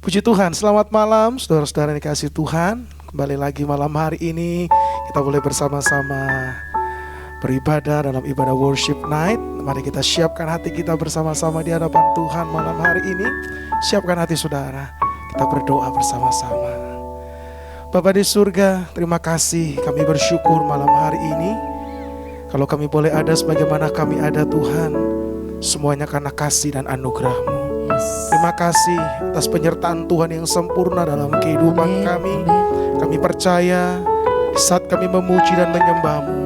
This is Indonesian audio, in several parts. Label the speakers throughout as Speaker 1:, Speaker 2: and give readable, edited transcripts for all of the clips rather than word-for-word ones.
Speaker 1: Puji Tuhan, selamat malam saudara-saudara yang dikasihi Tuhan. Kembali lagi malam hari ini kita boleh bersama-sama beribadah dalam ibadah worship night. Mari kita siapkan hati kita bersama-sama di hadapan Tuhan malam hari ini. Siapkan hati saudara, kita berdoa bersama-sama. Bapa di surga, terima kasih, kami bersyukur malam hari ini. Kalau kami boleh ada sebagaimana kami ada Tuhan, semuanya karena kasih dan anugerah-Mu. Terima kasih atas penyertaan Tuhan yang sempurna dalam kehidupan kami. Kami percaya saat kami memuji dan menyembah-Mu,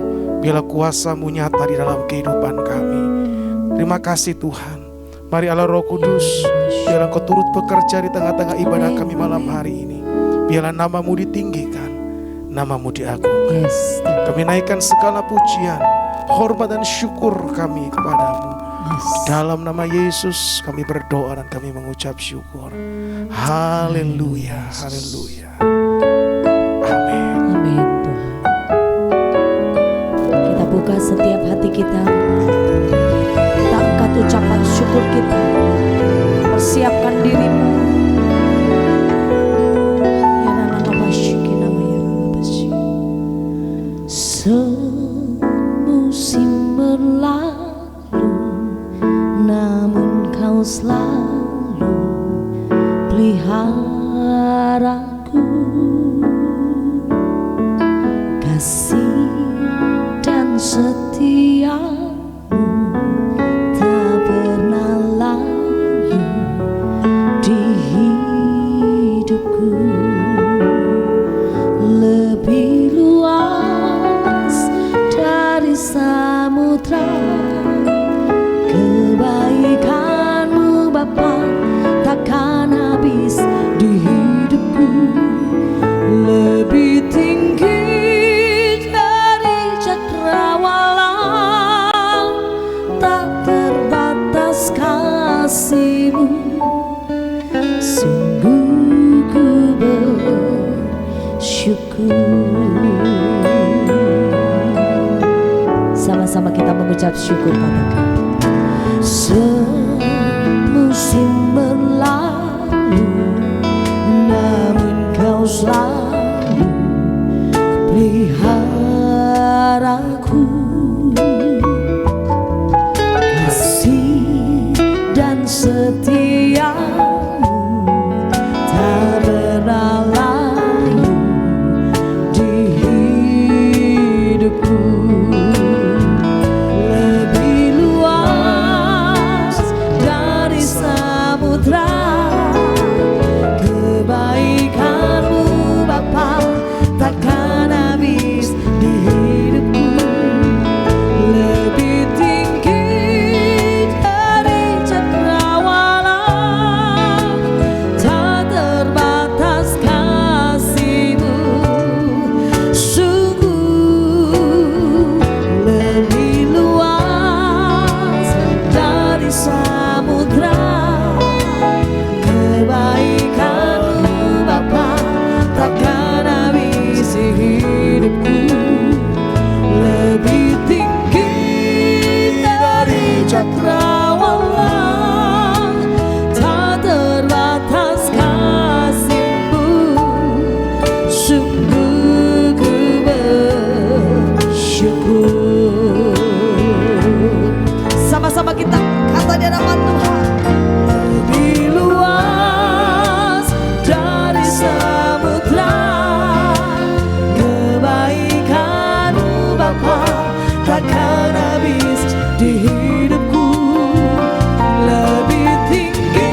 Speaker 1: biarlah kuasa-Mu nyata di dalam kehidupan kami. Terima kasih Tuhan. Mari Allah Roh Kudus, biarlah Kau turut bekerja di tengah-tengah ibadah kami malam hari ini. Biarlah nama-Mu ditinggikan, nama-Mu diagungkan. Kami naikkan segala pujian, hormat dan syukur kami kepadamu. Dalam nama Yesus kami berdoa dan kami mengucap syukur. Haleluya, haleluya. Amin.
Speaker 2: Amin Tuhan. Kita buka setiap hati kita. Kita angkat ucapan syukur kita. Persiapkan dirimu. Ya nama Basyiki, nama ya nama Basyiki. Semusim berlalu, namun Kau selalu peliharaku. Kasih dan setiamu tak pernah layu di hidupku. Lebih luas dari samudra kebaikan-Mu Bapa, takkan habis di hidupku. Lebih tinggi dari cakrawala, tak terbatas kasih-Mu. Sungguh ku bersyukur. Sama-sama kita mengucap syukur, katakan. Semusim berlalu, namun Kau selalu peliharaku. Kasih dan setiamu tak pernah layu di hidupku. Kebaikan-Mu Bapa, takkan habis di hidupku. Lebih tinggi dari cakrawala, tak terbatas kasih-Mu. Sungguh lebih luas dari samudra kebaikan-Mu Bapa, takkan habis di hidupku. Lebih tinggi dari cakrawala, tak terbatas kasih-Mu. Sungguh ku bersyukur. Sama-sama kita kata di hadapan Tuhan. Lebih luas dari samudra kebaikan-Mu Bapa, takkan habis di hidupku. Lebih tinggi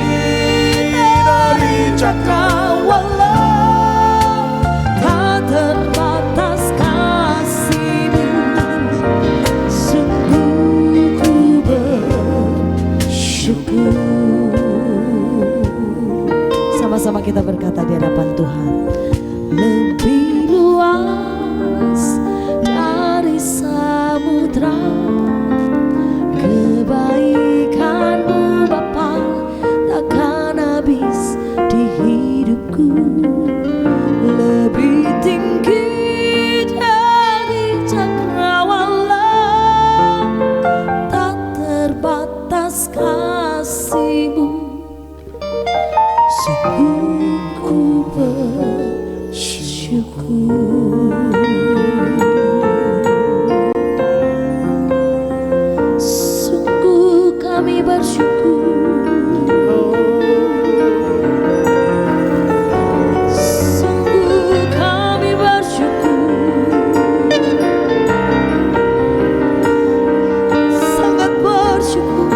Speaker 2: dari cakrawala, tak terbatas kasih-Mu. Sungguh ku bersyukur. Sama-sama kita berkata di hadapan Tuhan. Lebih luas dari samudra kebaikan-Mu Bapa, takkan habis di hidupku. Lebih tinggi dari cakrawala, tak terbatas kasih-Mu. Sungguh ku bersyukur, sungguh kami bersyukur, sungguh kami bersyukur, sangat bersyukur.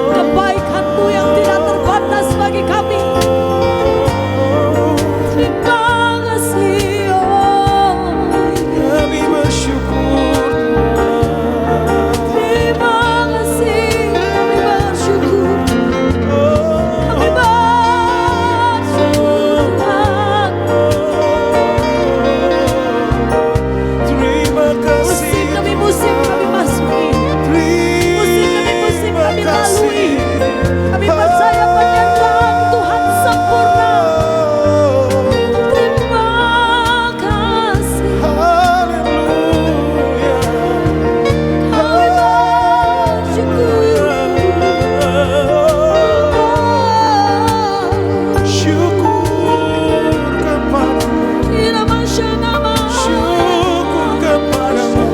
Speaker 2: Kebaikan-Mu yang tidak terbatas bagi kami. Terima kasih,
Speaker 1: Kami bersyukur Tuhan.
Speaker 2: terima kasih, kami bersyukur, kami bersyukur Tuhan.
Speaker 1: Terima kasih
Speaker 2: Musim kami masuki, musim kami lalui, kami percaya penyertaan Tuhan sempurna. Terima kasih,
Speaker 1: Haleluya.
Speaker 2: kami bersyukur.
Speaker 1: Syukur kepadamu,
Speaker 2: Tidak masyarakat,
Speaker 1: syukur kepadamu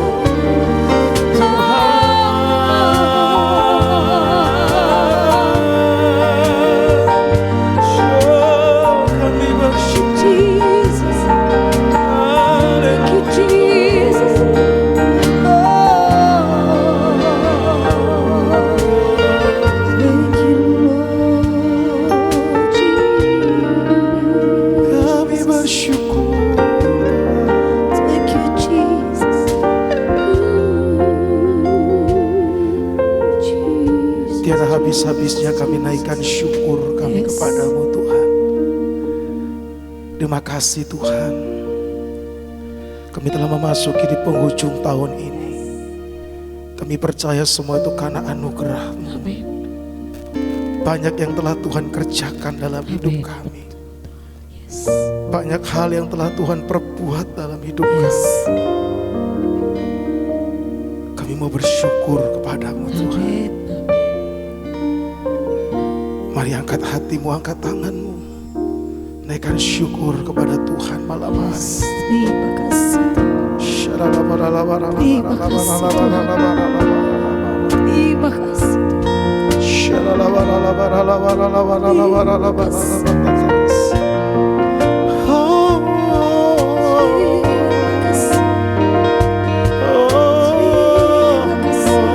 Speaker 1: kami bersyukur.
Speaker 2: Jesus, thank you Jesus. Thank you Lord Jesus.
Speaker 1: Kami bersyukur.
Speaker 2: Thank you Jesus. Jesus.
Speaker 1: Tiada habis-habisnya kami naikkan syukur kami
Speaker 2: Yes.
Speaker 1: kepadamu Tuhan. Terima kasih Tuhan. Kami telah memasuki di penghujung tahun ini. Kami percaya semua itu karena anugerah-Mu.
Speaker 2: Amin.
Speaker 1: Banyak yang telah Tuhan kerjakan dalam hidup
Speaker 2: Amin.
Speaker 1: kami.
Speaker 2: Yes.
Speaker 1: Banyak hal yang telah Tuhan perbuat dalam hidup kami.
Speaker 2: Yes.
Speaker 1: Kami mau bersyukur kepadamu Tuhan.
Speaker 2: Amin.
Speaker 1: Mari angkat hatimu, angkat tanganmu. Naikkan syukur kepada Tuhan malam hari.
Speaker 2: Terima kasih. Terima kasih. Terima kasih.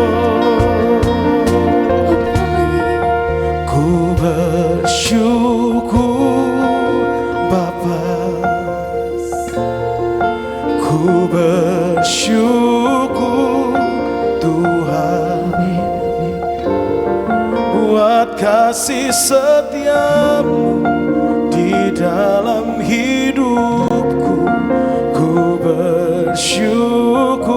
Speaker 1: Ku bersyukur Bapa, ku bersyukur Tuhan buat kasih setiamu di dalam hidupku. Ku bersyukur,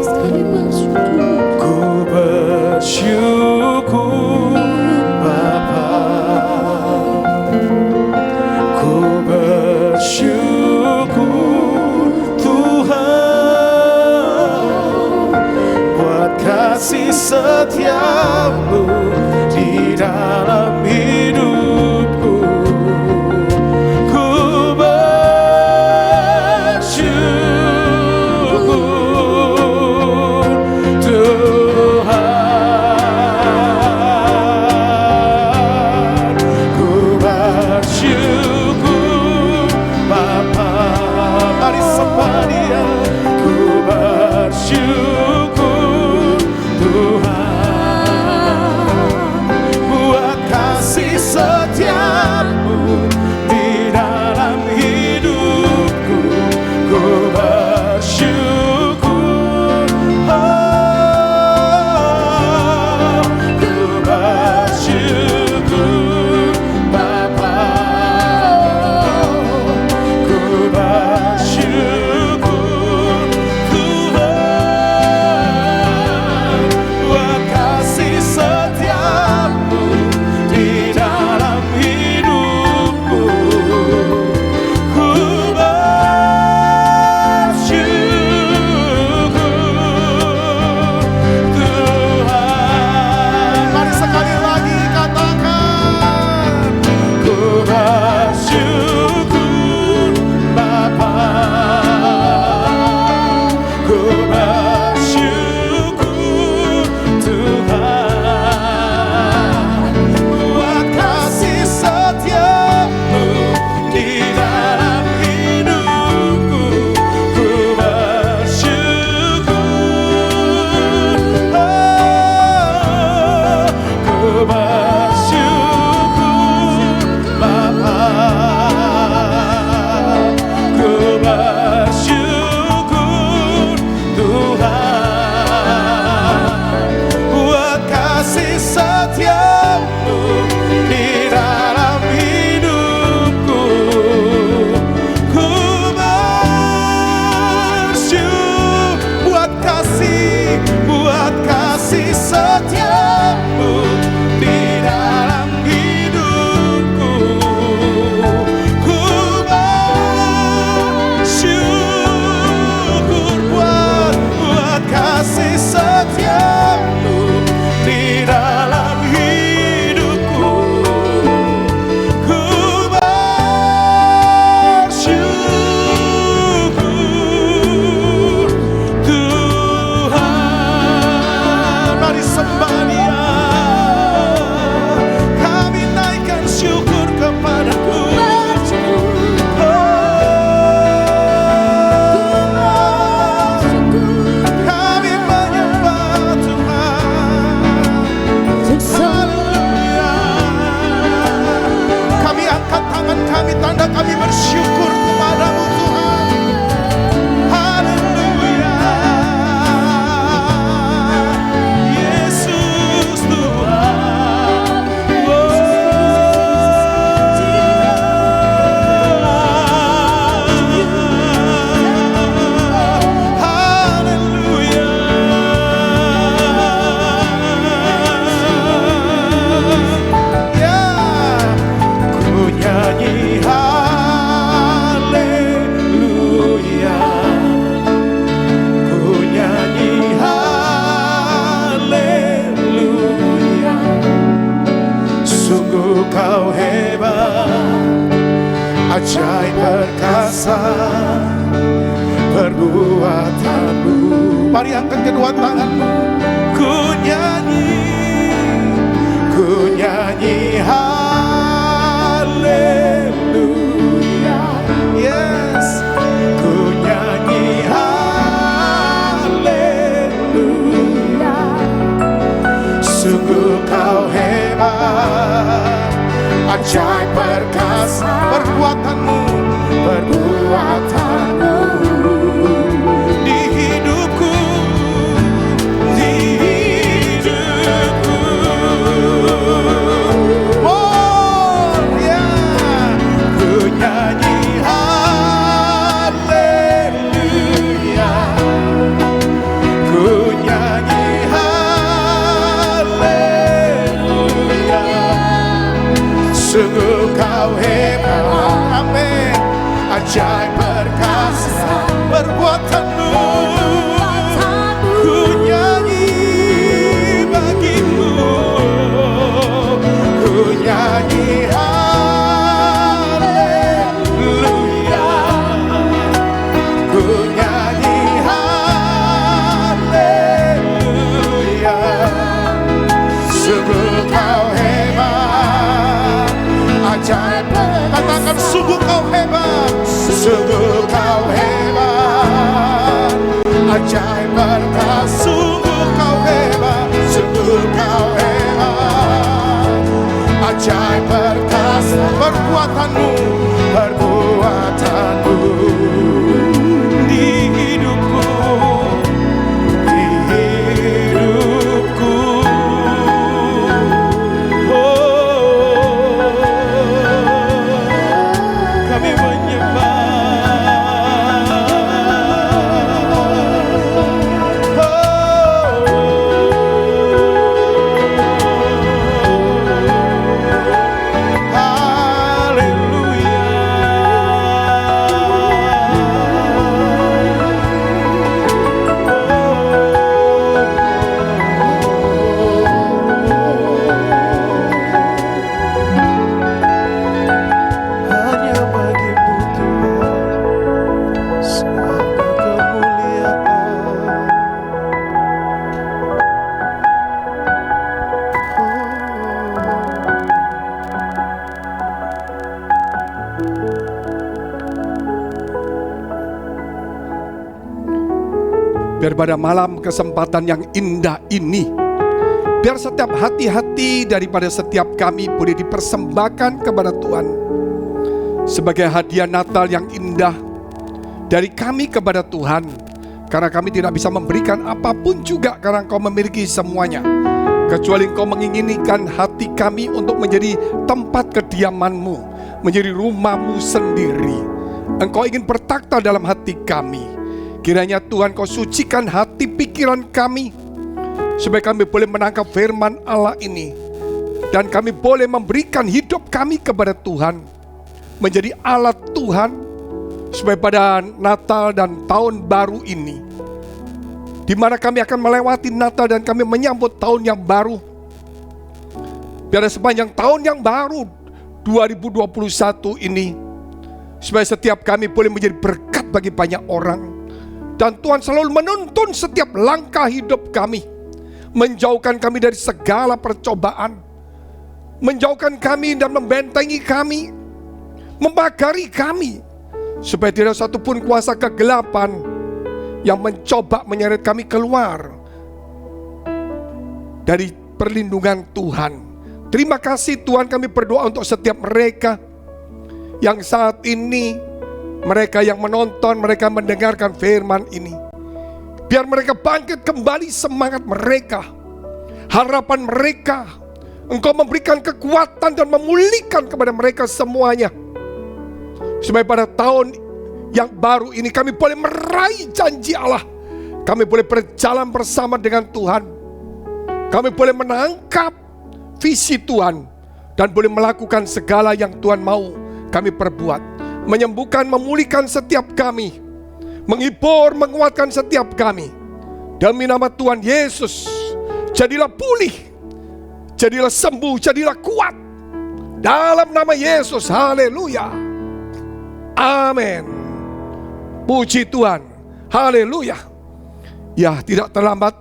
Speaker 2: Kami bersyukur.
Speaker 1: ku bersyukur Bapa, ku bersyukur Tuhan buat kasih setiamu di dalam hidupku. setiamu di dalam hidupku. Ku bersyukur buat kasih setiamu di dalam hidupku. Ku bersyukur buat kasih setiamu di dalam hidupku. Ku bersyukur Tuhan. Mari sembah Dia. Kami naikkan syukur kepada-Mu. Kami menyembah Tuhan. Haleluya. Kami angkat tangan kami, tanda kami bersyukur kepada-Mu Tuhan. Haleluya. Yesus Tuhan. Haleluya. Ya, ku nyanyi haleluya. Ku nyanyi haleluya. Sungguh Kau hebat, ajaib perkasa perbuatanmu. Mari angkat kedua tanganmu. Ku nyanyi haleluya. Yes, ku nyanyi haleluya. Sungguh Kau hebat, ajaib perkasa perbuatanmu di hidupku, di hidupku. Oh ya, ku nyanyi haleluya. Ku nyanyi haleluya. Sungguh Kau hebat, amin. Ajaib perkasa perbuatanmu. Ku nyanyi bagimu. Ku nyanyi haleluya. Ku nyanyi haleluya. Sungguh Kau hebat, ajaib. Katakan sungguh Kau hebat, sungguh Kau hebat, ajaib perkasa. Sungguh Kau hebat, sungguh Kau hebat, ajaib perkasa perbuatanmu di hidupku, di hidupku. Kami menyembah.
Speaker 3: Biar pada malam kesempatan yang indah ini, biar setiap hati-hati daripada setiap kami boleh dipersembahkan kepada Tuhan sebagai hadiah Natal yang indah dari kami kepada Tuhan. Karena kami tidak bisa memberikan apapun juga karena Engkau memiliki semuanya. kecuali Engkau menginginkan hati kami untuk menjadi tempat kediaman-Mu, menjadi rumah-Mu sendiri. Engkau ingin bertakhta dalam hati kami. Kiranya Tuhan Kau sucikan hati pikiran kami, supaya kami boleh menangkap firman Allah ini, dan kami boleh memberikan hidup kami kepada Tuhan, menjadi alat Tuhan, supaya pada Natal dan Tahun Baru ini, di mana kami akan melewati Natal dan kami menyambut tahun yang baru, biar sepanjang tahun yang baru 2021 ini, supaya setiap kami boleh menjadi berkat bagi banyak orang. Dan Tuhan selalu menuntun setiap langkah hidup kami, menjauhkan kami dari segala percobaan, menjauhkan kami dan membentengi kami, membagari kami, supaya tidak satupun kuasa kegelapan yang mencoba menyeret kami keluar dari perlindungan Tuhan. Terima kasih Tuhan, kami berdoa untuk setiap mereka yang saat ini, mereka yang menonton, mereka mendengarkan firman ini. Biar mereka bangkit kembali semangat mereka, harapan mereka. Engkau memberikan kekuatan dan memulihkan kepada mereka semuanya, supaya pada tahun yang baru ini kami boleh meraih janji Allah. Kami boleh berjalan bersama dengan Tuhan. Kami boleh menangkap visi Tuhan, dan boleh melakukan segala yang Tuhan mau kami perbuat. Menyembuhkan, memulihkan setiap kami, menghibur, menguatkan setiap kami. Demi nama Tuhan Yesus, jadilah pulih, jadilah sembuh, jadilah kuat. Dalam nama Yesus, haleluya. Amin. Puji Tuhan, haleluya. Ya, tidak terlambat.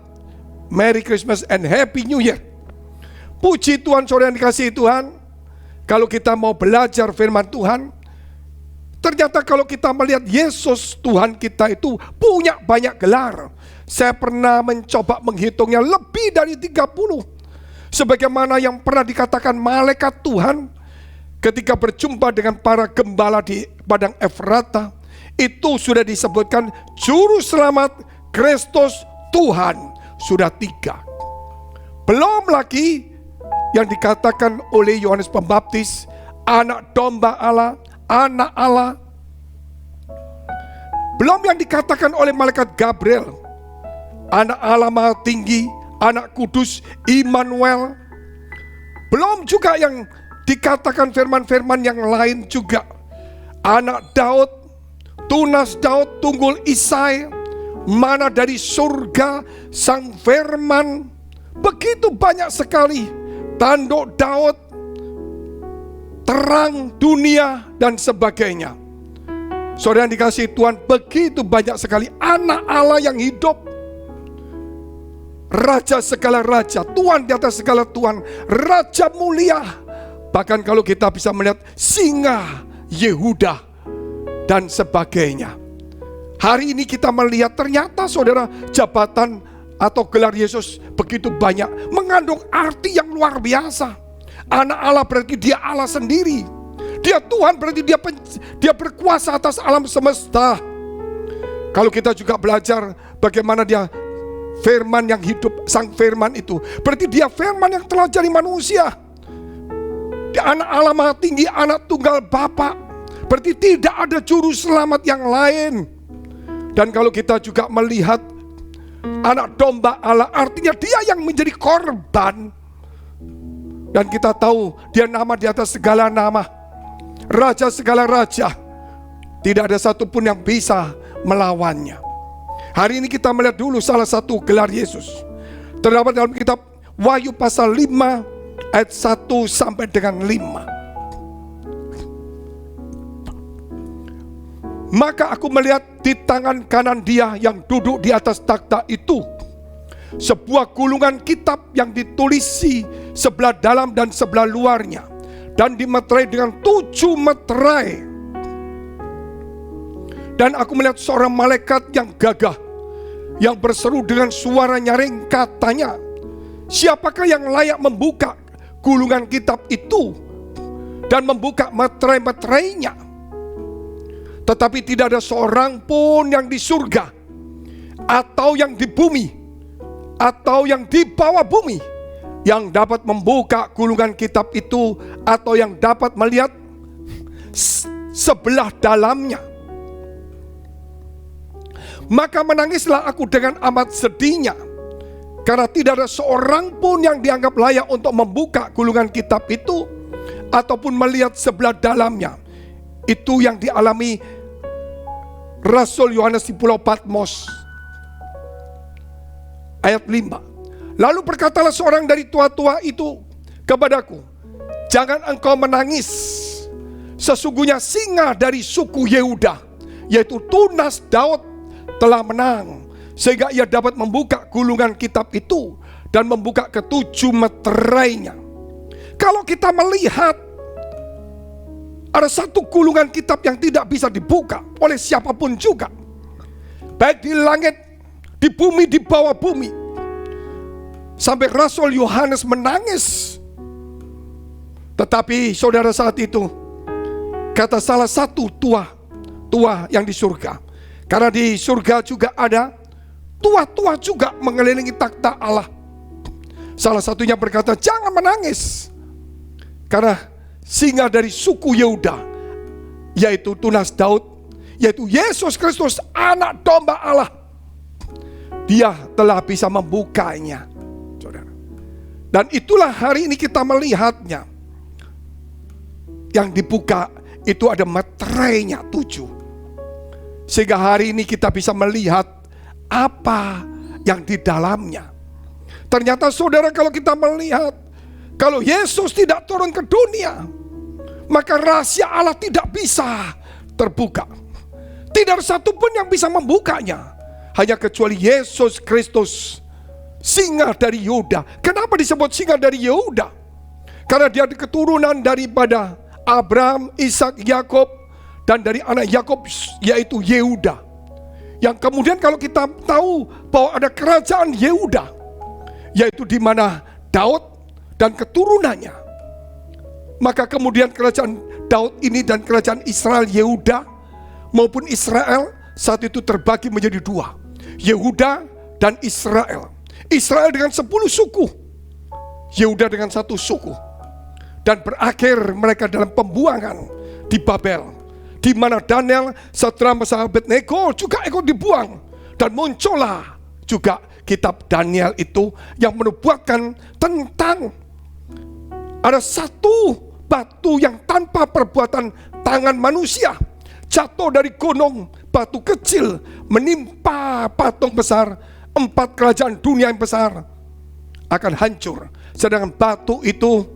Speaker 3: Merry Christmas and Happy New Year. Puji Tuhan, saudara yang dikasihi Tuhan. Kalau kita mau belajar firman Tuhan, ternyata kalau kita melihat Yesus Tuhan kita itu punya banyak gelar. Saya pernah mencoba menghitungnya lebih dari 30. Sebagaimana yang pernah dikatakan malaikat Tuhan ketika berjumpa dengan para gembala di padang Efrata, itu sudah disebutkan juru selamat Kristus Tuhan sudah 3. Belum lagi yang dikatakan oleh Yohanes Pembaptis, anak domba Allah, anak Allah. Belum yang dikatakan oleh malaikat Gabriel, anak Allah Maha Tinggi, anak kudus, Immanuel. Belum juga yang dikatakan firman-firman yang lain juga, anak Daud, tunas Daud, tunggul Isai, mana dari surga, sang firman. Begitu banyak sekali, tanduk Daud, terang dunia, dan sebagainya. Saudara yang dikasihi Tuhan, begitu banyak sekali anak Allah yang hidup. Raja segala raja, Tuhan di atas segala Tuhan, Raja mulia. Bahkan kalau kita bisa melihat singa Yehuda dan sebagainya. Hari ini kita melihat ternyata saudara, jabatan atau gelar Yesus begitu banyak, mengandung arti yang luar biasa. Anak Allah berarti dia Allah sendiri. Dia Tuhan berarti dia berkuasa atas alam semesta. Kalau kita juga belajar bagaimana dia firman yang hidup, sang firman itu berarti dia firman yang telah jadi manusia. Dia anak Allah Maha Tinggi, anak tunggal Bapa. Berarti tidak ada juru selamat yang lain. Dan kalau kita juga melihat anak domba Allah, artinya dia yang menjadi korban. Dan kita tahu dia nama di atas segala nama, raja segala raja. Tidak ada satupun yang bisa melawannya. Hari ini kita melihat dulu salah satu gelar Yesus. Terdapat dalam kitab Wahyu pasal 5 ayat 1 sampai dengan 5. Maka aku melihat di tangan kanan dia yang duduk di atas takhta itu sebuah gulungan kitab yang ditulisi sebelah dalam dan sebelah luarnya, dan dimeterai dengan 7 meterai. Dan aku melihat seorang malaikat yang gagah, yang berseru dengan suara nyaring, katanya, siapakah yang layak membuka gulungan kitab itu dan membuka meterai-meterainya? Tetapi tidak ada seorang pun yang di surga, atau yang di bumi, atau yang di bawah bumi, yang dapat membuka gulungan kitab itu atau yang dapat melihat sebelah dalamnya. Maka menangislah aku dengan amat sedihnya, karena tidak ada seorang pun yang dianggap layak untuk membuka gulungan kitab itu ataupun melihat sebelah dalamnya. Itu yang dialami Rasul Yohanes di Pulau Patmos. Ayat 5. Lalu berkatalah seorang dari tua-tua itu kepadaku, jangan engkau menangis. Sesungguhnya singa dari suku Yehuda, yaitu tunas Daud, telah menang, sehingga ia dapat membuka gulungan kitab itu dan membuka ketujuh meterainya. Kalau kita melihat ada satu gulungan kitab yang tidak bisa dibuka oleh siapapun juga, baik di langit, di bumi, di bawah bumi. Sampai Rasul Yohanes menangis. Tetapi saudara, saat itu kata salah satu tua yang di surga, karena di surga juga ada tua-tua juga mengelilingi takhta Allah. Salah satunya berkata, jangan menangis, karena singa dari suku Yehuda, yaitu tunas Daud, yaitu Yesus Kristus, anak domba Allah, dia telah bisa membukanya. Saudara. Dan itulah hari ini kita melihatnya. Yang dibuka itu ada meterainya 7. Sehingga hari ini kita bisa melihat apa yang di dalamnya. Ternyata saudara, kalau kita melihat, kalau Yesus tidak turun ke dunia, maka rahasia Allah tidak bisa terbuka. Tidak ada satupun yang bisa membukanya, hanya kecuali Yesus Kristus, singa dari Yehuda. Kenapa disebut singa dari Yehuda? Karena dia keturunan daripada Abraham, Ishak, Yakub, dan dari anak Yakub yaitu Yehuda. Yang kemudian kalau kita tahu bahwa ada kerajaan Yehuda, yaitu di mana Daud dan keturunannya, maka kemudian kerajaan Daud ini dan kerajaan Israel, Yehuda maupun Israel, saat itu terbagi menjadi 2, Yehuda dan Israel. Israel dengan 10 suku, Yehuda dengan 1 suku. Dan berakhir mereka dalam pembuangan di Babel, di mana Daniel, Sadrak, Mesakh, Abednego juga ikut dibuang. Dan muncullah juga kitab Daniel itu yang menubuatkan tentang ada satu batu yang tanpa perbuatan tangan manusia jatuh dari gunung, batu kecil menimpa patung besar. 4 kerajaan dunia yang besar akan hancur. Sedangkan batu itu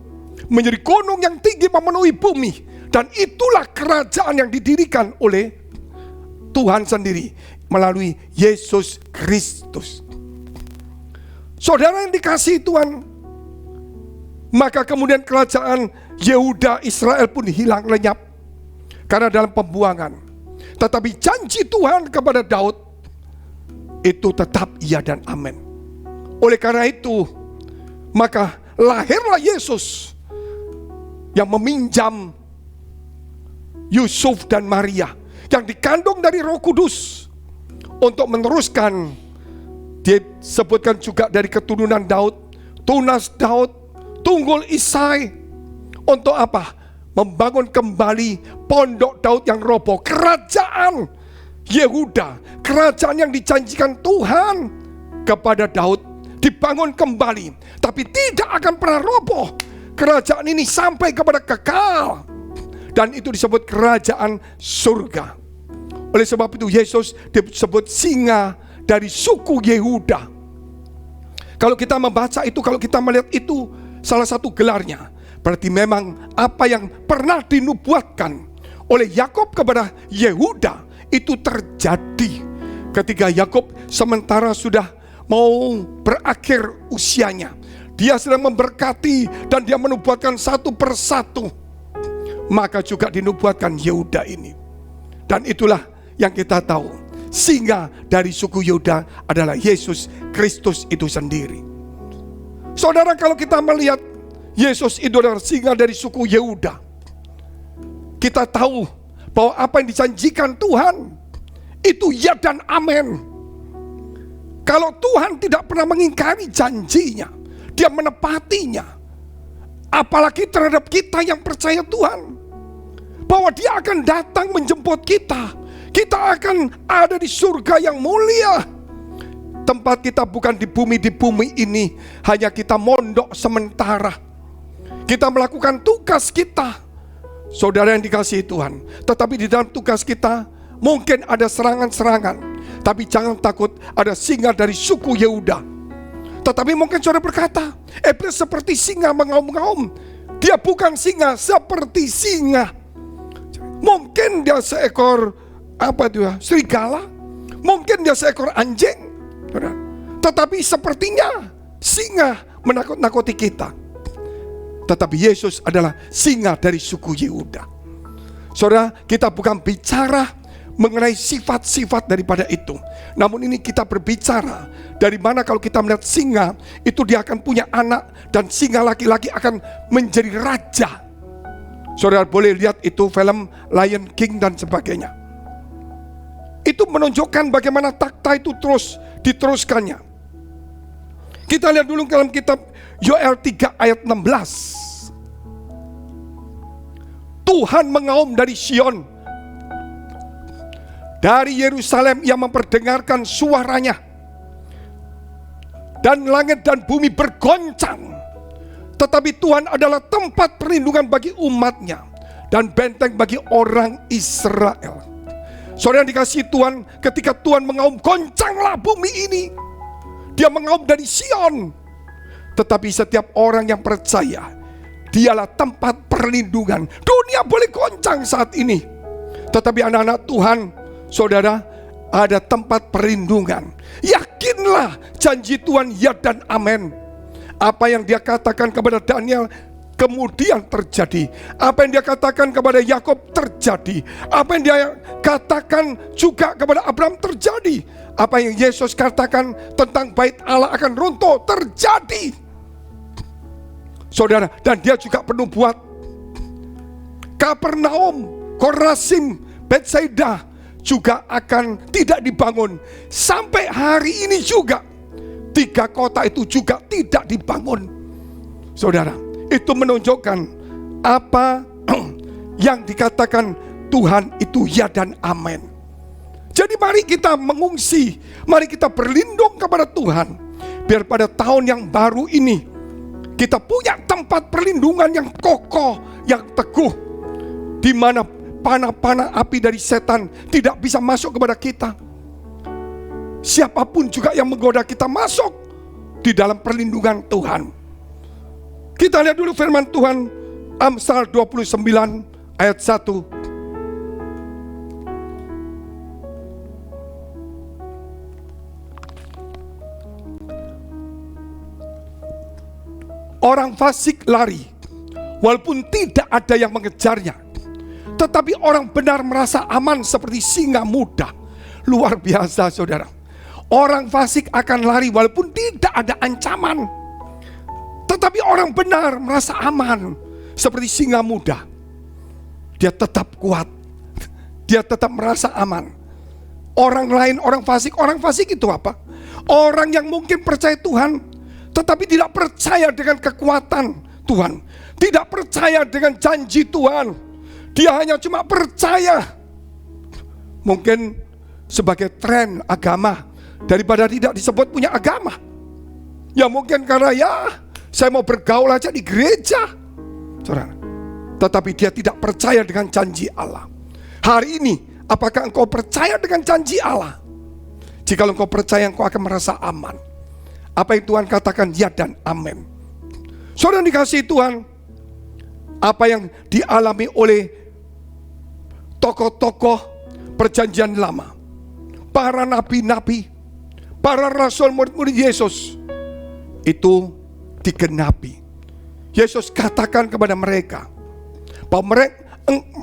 Speaker 3: menjadi gunung yang tinggi memenuhi bumi. Dan itulah kerajaan yang didirikan oleh Tuhan sendiri melalui Yesus Kristus. Saudara yang dikasihi Tuhan, maka kemudian kerajaan Yehuda Israel pun hilang lenyap karena dalam pembuangan. Tetapi janji Tuhan kepada Daud itu tetap iya dan amin. Oleh karena itu, maka lahirlah Yesus yang meminjam Yusuf dan Maria, yang dikandung dari Roh Kudus, untuk meneruskan. Disebutkan juga dari keturunan Daud, tunas Daud, tunggul Isai. Untuk apa? Membangun kembali pondok Daud yang roboh, kerajaan Yehuda, kerajaan yang dijanjikan Tuhan kepada Daud, dibangun kembali, tapi tidak akan pernah roboh. Kerajaan ini sampai kepada kekal, dan itu disebut kerajaan surga. Oleh sebab itu Yesus disebut singa dari suku Yehuda. Kalau kita membaca itu, kalau kita melihat itu, salah satu gelarnya, berarti memang apa yang pernah dinubuatkan oleh Yakub kepada Yehuda itu terjadi ketika Yakub sementara sudah mau berakhir usianya. Dia sedang memberkati dan dia menubuatkan satu persatu. Maka juga dinubuatkan Yehuda ini. Dan itulah yang kita tahu, singa dari suku Yehuda adalah Yesus Kristus itu sendiri. Saudara, kalau kita melihat Yesus itu adalah singa dari suku Yehuda, kita tahu bahwa apa yang dijanjikan Tuhan itu ya dan amin. Kalau Tuhan tidak pernah mengingkari janjinya, dia menepatinya. Apalagi terhadap kita yang percaya Tuhan, bahwa dia akan datang menjemput kita. Kita akan ada di surga yang mulia. Tempat kita bukan di bumi ini hanya kita mondok sementara. Kita melakukan tugas kita, saudara yang dikasihi Tuhan. Tetapi di dalam tugas kita mungkin ada serangan-serangan. Tapi jangan takut, ada singa dari suku Yehuda. Tetapi mungkin saudara berkata, iblis seperti singa mengaum-ngaum. Dia bukan singa, seperti singa. Mungkin dia seekor serigala, mungkin dia seekor anjing, tetapi sepertinya singa menakut-nakuti kita. Tetapi Yesus adalah singa dari suku Yehuda. Saudara, kita bukan bicara mengenai sifat-sifat daripada itu, namun ini kita berbicara dari mana kalau kita melihat singa itu dia akan punya anak, dan singa laki-laki akan menjadi raja. Saudara boleh lihat itu film Lion King dan sebagainya. Itu menunjukkan bagaimana takhta itu terus diteruskannya. Kita lihat dulu dalam kitab Yoel 3 ayat 16. Tuhan mengaum dari Sion, dari Yerusalem ia memperdengarkan suaranya, dan langit dan bumi bergoncang. Tetapi Tuhan adalah tempat perlindungan bagi umatnya dan benteng bagi orang Israel. Saudara yang dikasihi Tuhan, ketika Tuhan mengaum, goncanglah bumi ini. Dia mengaum dari Sion. Tetapi setiap orang yang percaya, dialah tempat perlindungan. Dunia boleh goncang saat ini, tetapi anak-anak Tuhan, saudara, ada tempat perlindungan. Yakinlah janji Tuhan ya dan amin. Apa yang dia katakan kepada Daniel kemudian terjadi. Apa yang dia katakan kepada Yakub terjadi. Apa yang dia katakan juga kepada Abraham terjadi. Apa yang Yesus katakan tentang bait Allah akan runtuh terjadi. Saudara, dan dia juga penubuat. Kapernaum, Korazim, Betsaida juga akan tidak dibangun. Sampai hari ini juga 3 kota itu juga tidak dibangun. Saudara, itu menunjukkan apa yang dikatakan Tuhan itu ya dan amin. Jadi mari kita mengungsi, mari kita berlindung kepada Tuhan, biar pada tahun yang baru ini kita punya tempat perlindungan yang kokoh, yang teguh, di mana panah-panah api dari setan tidak bisa masuk kepada kita. Siapapun juga yang menggoda kita masuk di dalam perlindungan Tuhan. Kita lihat dulu firman Tuhan, Amsal 29 ayat 1. Orang fasik lari, walaupun tidak ada yang mengejarnya. Tetapi orang benar merasa aman seperti singa muda. Luar biasa saudara. Orang fasik akan lari walaupun tidak ada ancaman. Tetapi orang benar merasa aman seperti singa muda. Dia tetap kuat. Dia tetap merasa aman. Orang lain, orang fasik itu apa? Orang yang mungkin percaya Tuhan, tetapi tidak percaya dengan kekuatan Tuhan. Tidak percaya dengan janji Tuhan. Dia hanya cuma percaya mungkin sebagai tren agama, daripada tidak disebut punya agama. Ya mungkin karena saya mau bergaul aja di gereja, saudara. Tetapi dia tidak percaya dengan janji Allah. Hari ini, apakah engkau percaya dengan janji Allah? Jika engkau percaya, engkau akan merasa aman. Apa yang Tuhan katakan ya dan amin. Saudara dikasihi Tuhan, apa yang dialami oleh tokoh-tokoh perjanjian lama, para nabi-nabi, para rasul, murid-murid Yesus, itu digenapi. Yesus katakan kepada mereka bahwa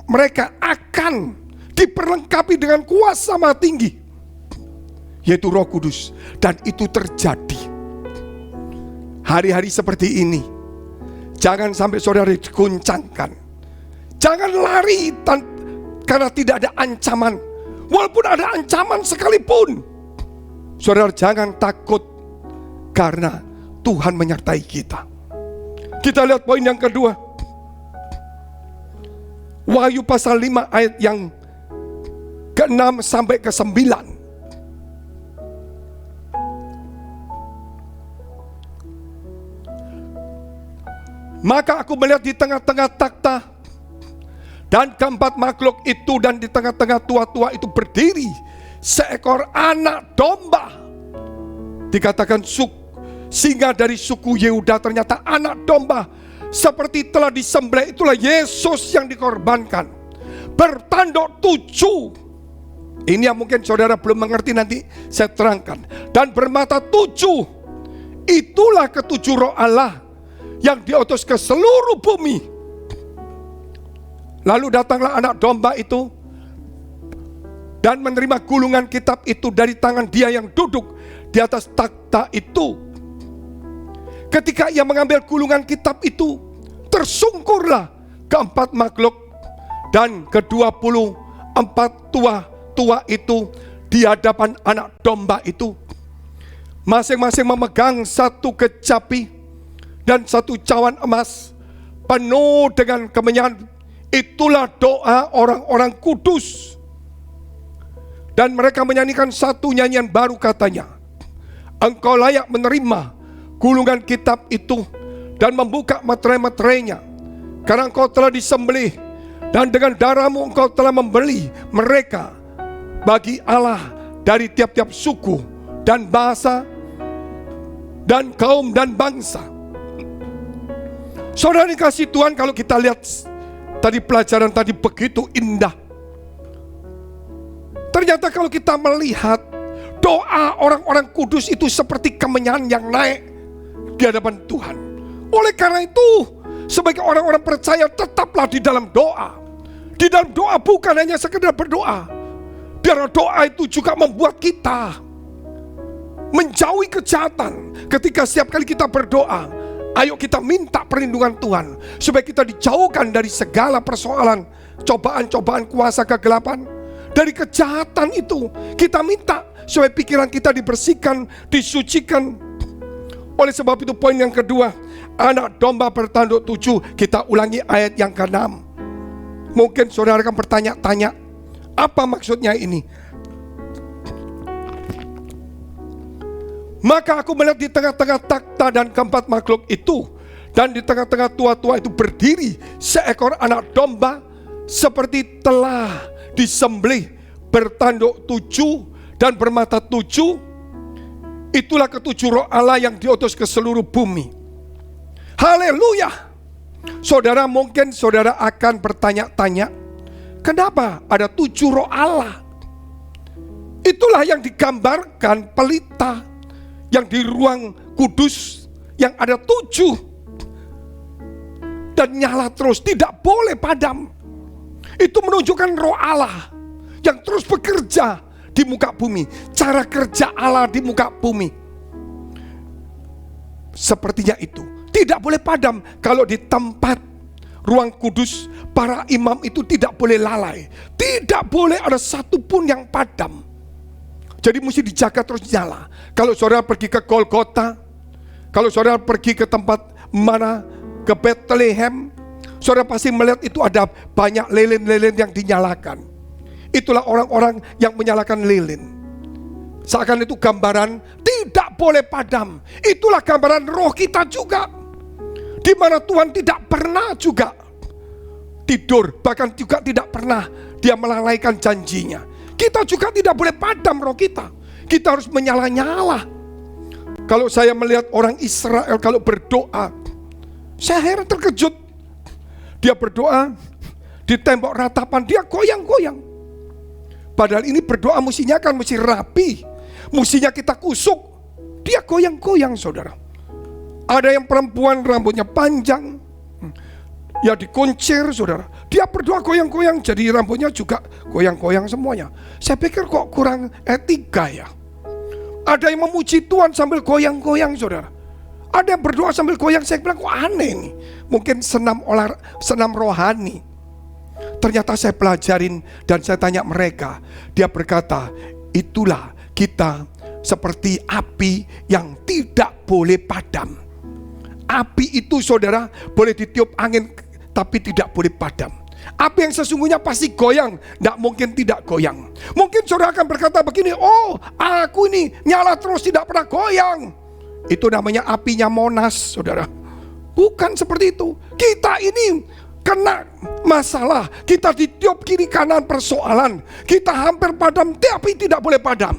Speaker 3: mereka akan diperlengkapi dengan kuasa Maha Tinggi, yaitu Roh Kudus. Dan itu terjadi. Hari-hari seperti ini, jangan sampai saudara diguncangkan. Jangan lari karena tidak ada ancaman. Walaupun ada ancaman sekalipun, saudara jangan takut, karena Tuhan menyertai kita. Kita lihat poin yang kedua. Wahyu pasal 5 ayat yang ke-6 sampai ke-9. Maka aku melihat di tengah-tengah takhta dan keempat makhluk itu, dan di tengah-tengah tua-tua itu berdiri seekor anak domba. Dikatakan singa dari suku Yehuda, ternyata anak domba seperti telah disembelih. Itulah Yesus yang dikorbankan, bertanduk 7. Ini yang mungkin saudara belum mengerti, nanti saya terangkan. Dan bermata 7. Itulah ketujuh roh Allah yang diutus ke seluruh bumi. Lalu datanglah anak domba itu dan menerima gulungan kitab itu dari tangan dia yang duduk di atas takhta itu. Ketika ia mengambil gulungan kitab itu, tersungkurlah keempat makhluk dan ke-24 tua itu di hadapan anak domba itu. Masing-masing memegang satu kecapi dan satu cawan emas penuh dengan kemenyan. Itulah doa orang-orang kudus. Dan mereka menyanyikan satu nyanyian baru, katanya, Engkau layak menerima gulungan kitab itu dan membuka materai-materainya, karena Engkau telah disembelih, dan dengan darahmu Engkau telah membeli mereka bagi Allah dari tiap-tiap suku dan bahasa dan kaum dan bangsa. Saudara dikasih Tuhan, kalau kita lihat tadi pelajaran tadi begitu indah. Ternyata kalau kita melihat doa orang-orang kudus itu seperti kemenyan yang naik di hadapan Tuhan. Oleh karena itu, sebagai orang-orang percaya, tetaplah di dalam doa. Di dalam doa bukan hanya sekedar berdoa. Biar doa itu juga membuat kita menjauhi kejahatan. Ketika setiap kali kita berdoa, ayo kita minta perlindungan Tuhan, supaya kita dijauhkan dari segala persoalan, cobaan-cobaan, kuasa kegelapan, dari kejahatan itu. Kita minta supaya pikiran kita dibersihkan, disucikan. Oleh sebab itu poin yang kedua, anak domba bertanduk 7. Kita ulangi ayat yang ke-6. Mungkin saudara akan bertanya-tanya, apa maksudnya ini? Maka aku melihat di tengah-tengah takhta dan keempat makhluk itu, dan di tengah-tengah tua-tua itu berdiri seekor anak domba seperti telah disembelih, bertanduk 7 dan bermata 7. Itulah ketujuh roh Allah yang diutus ke seluruh bumi. Haleluya. Saudara, mungkin saudara akan bertanya-tanya, kenapa ada 7 roh Allah? Itulah yang digambarkan pelita yang di ruang kudus, yang ada 7 dan nyala terus, tidak boleh padam. Itu menunjukkan roh Allah yang terus bekerja di muka bumi. Cara kerja Allah di muka bumi sepertinya itu, tidak boleh padam. Kalau di tempat ruang kudus, para imam itu tidak boleh lalai, tidak boleh ada satupun yang padam. Jadi mesti dijaga terus nyala. Kalau saudara pergi ke Golgota, kalau saudara pergi ke tempat mana, ke Bethlehem, saudara pasti melihat itu ada banyak lilin-lilin yang dinyalakan. Itulah orang-orang yang menyalakan lilin. Seakan itu gambaran tidak boleh padam. Itulah gambaran roh kita juga, di mana Tuhan tidak pernah juga tidur, bahkan juga tidak pernah dia melalaikan janjinya. Kita juga tidak boleh padam roh kita. Kita harus menyala-nyala. Kalau saya melihat orang Israel kalau berdoa, saya heran terkejut. Dia berdoa di tembok ratapan, dia goyang-goyang. Padahal ini berdoa mestinya kan mesti rapi, mestinya kita kusuk. Dia goyang-goyang, saudara. Ada yang perempuan rambutnya panjang, ya dikuncir, saudara. Dia berdoa goyang-goyang, jadi rambutnya juga goyang-goyang semuanya. Saya pikir kok kurang etika ya. Ada yang memuji Tuhan sambil goyang-goyang, saudara. Ada yang berdoa sambil goyang, saya bilang kok aneh nih. Mungkin senam rohani. Ternyata saya pelajarin dan saya tanya mereka. Dia berkata, itulah kita seperti api yang tidak boleh padam. Api itu saudara boleh ditiup angin tapi tidak boleh padam. Api yang sesungguhnya pasti goyang, tidak mungkin tidak goyang. Mungkin saudara akan berkata begini, oh aku ini nyala terus tidak pernah goyang. Itu namanya apinya Monas, saudara. Bukan seperti itu. Kita ini kena masalah, kita ditiup kiri kanan persoalan, kita hampir padam tapi tidak boleh padam.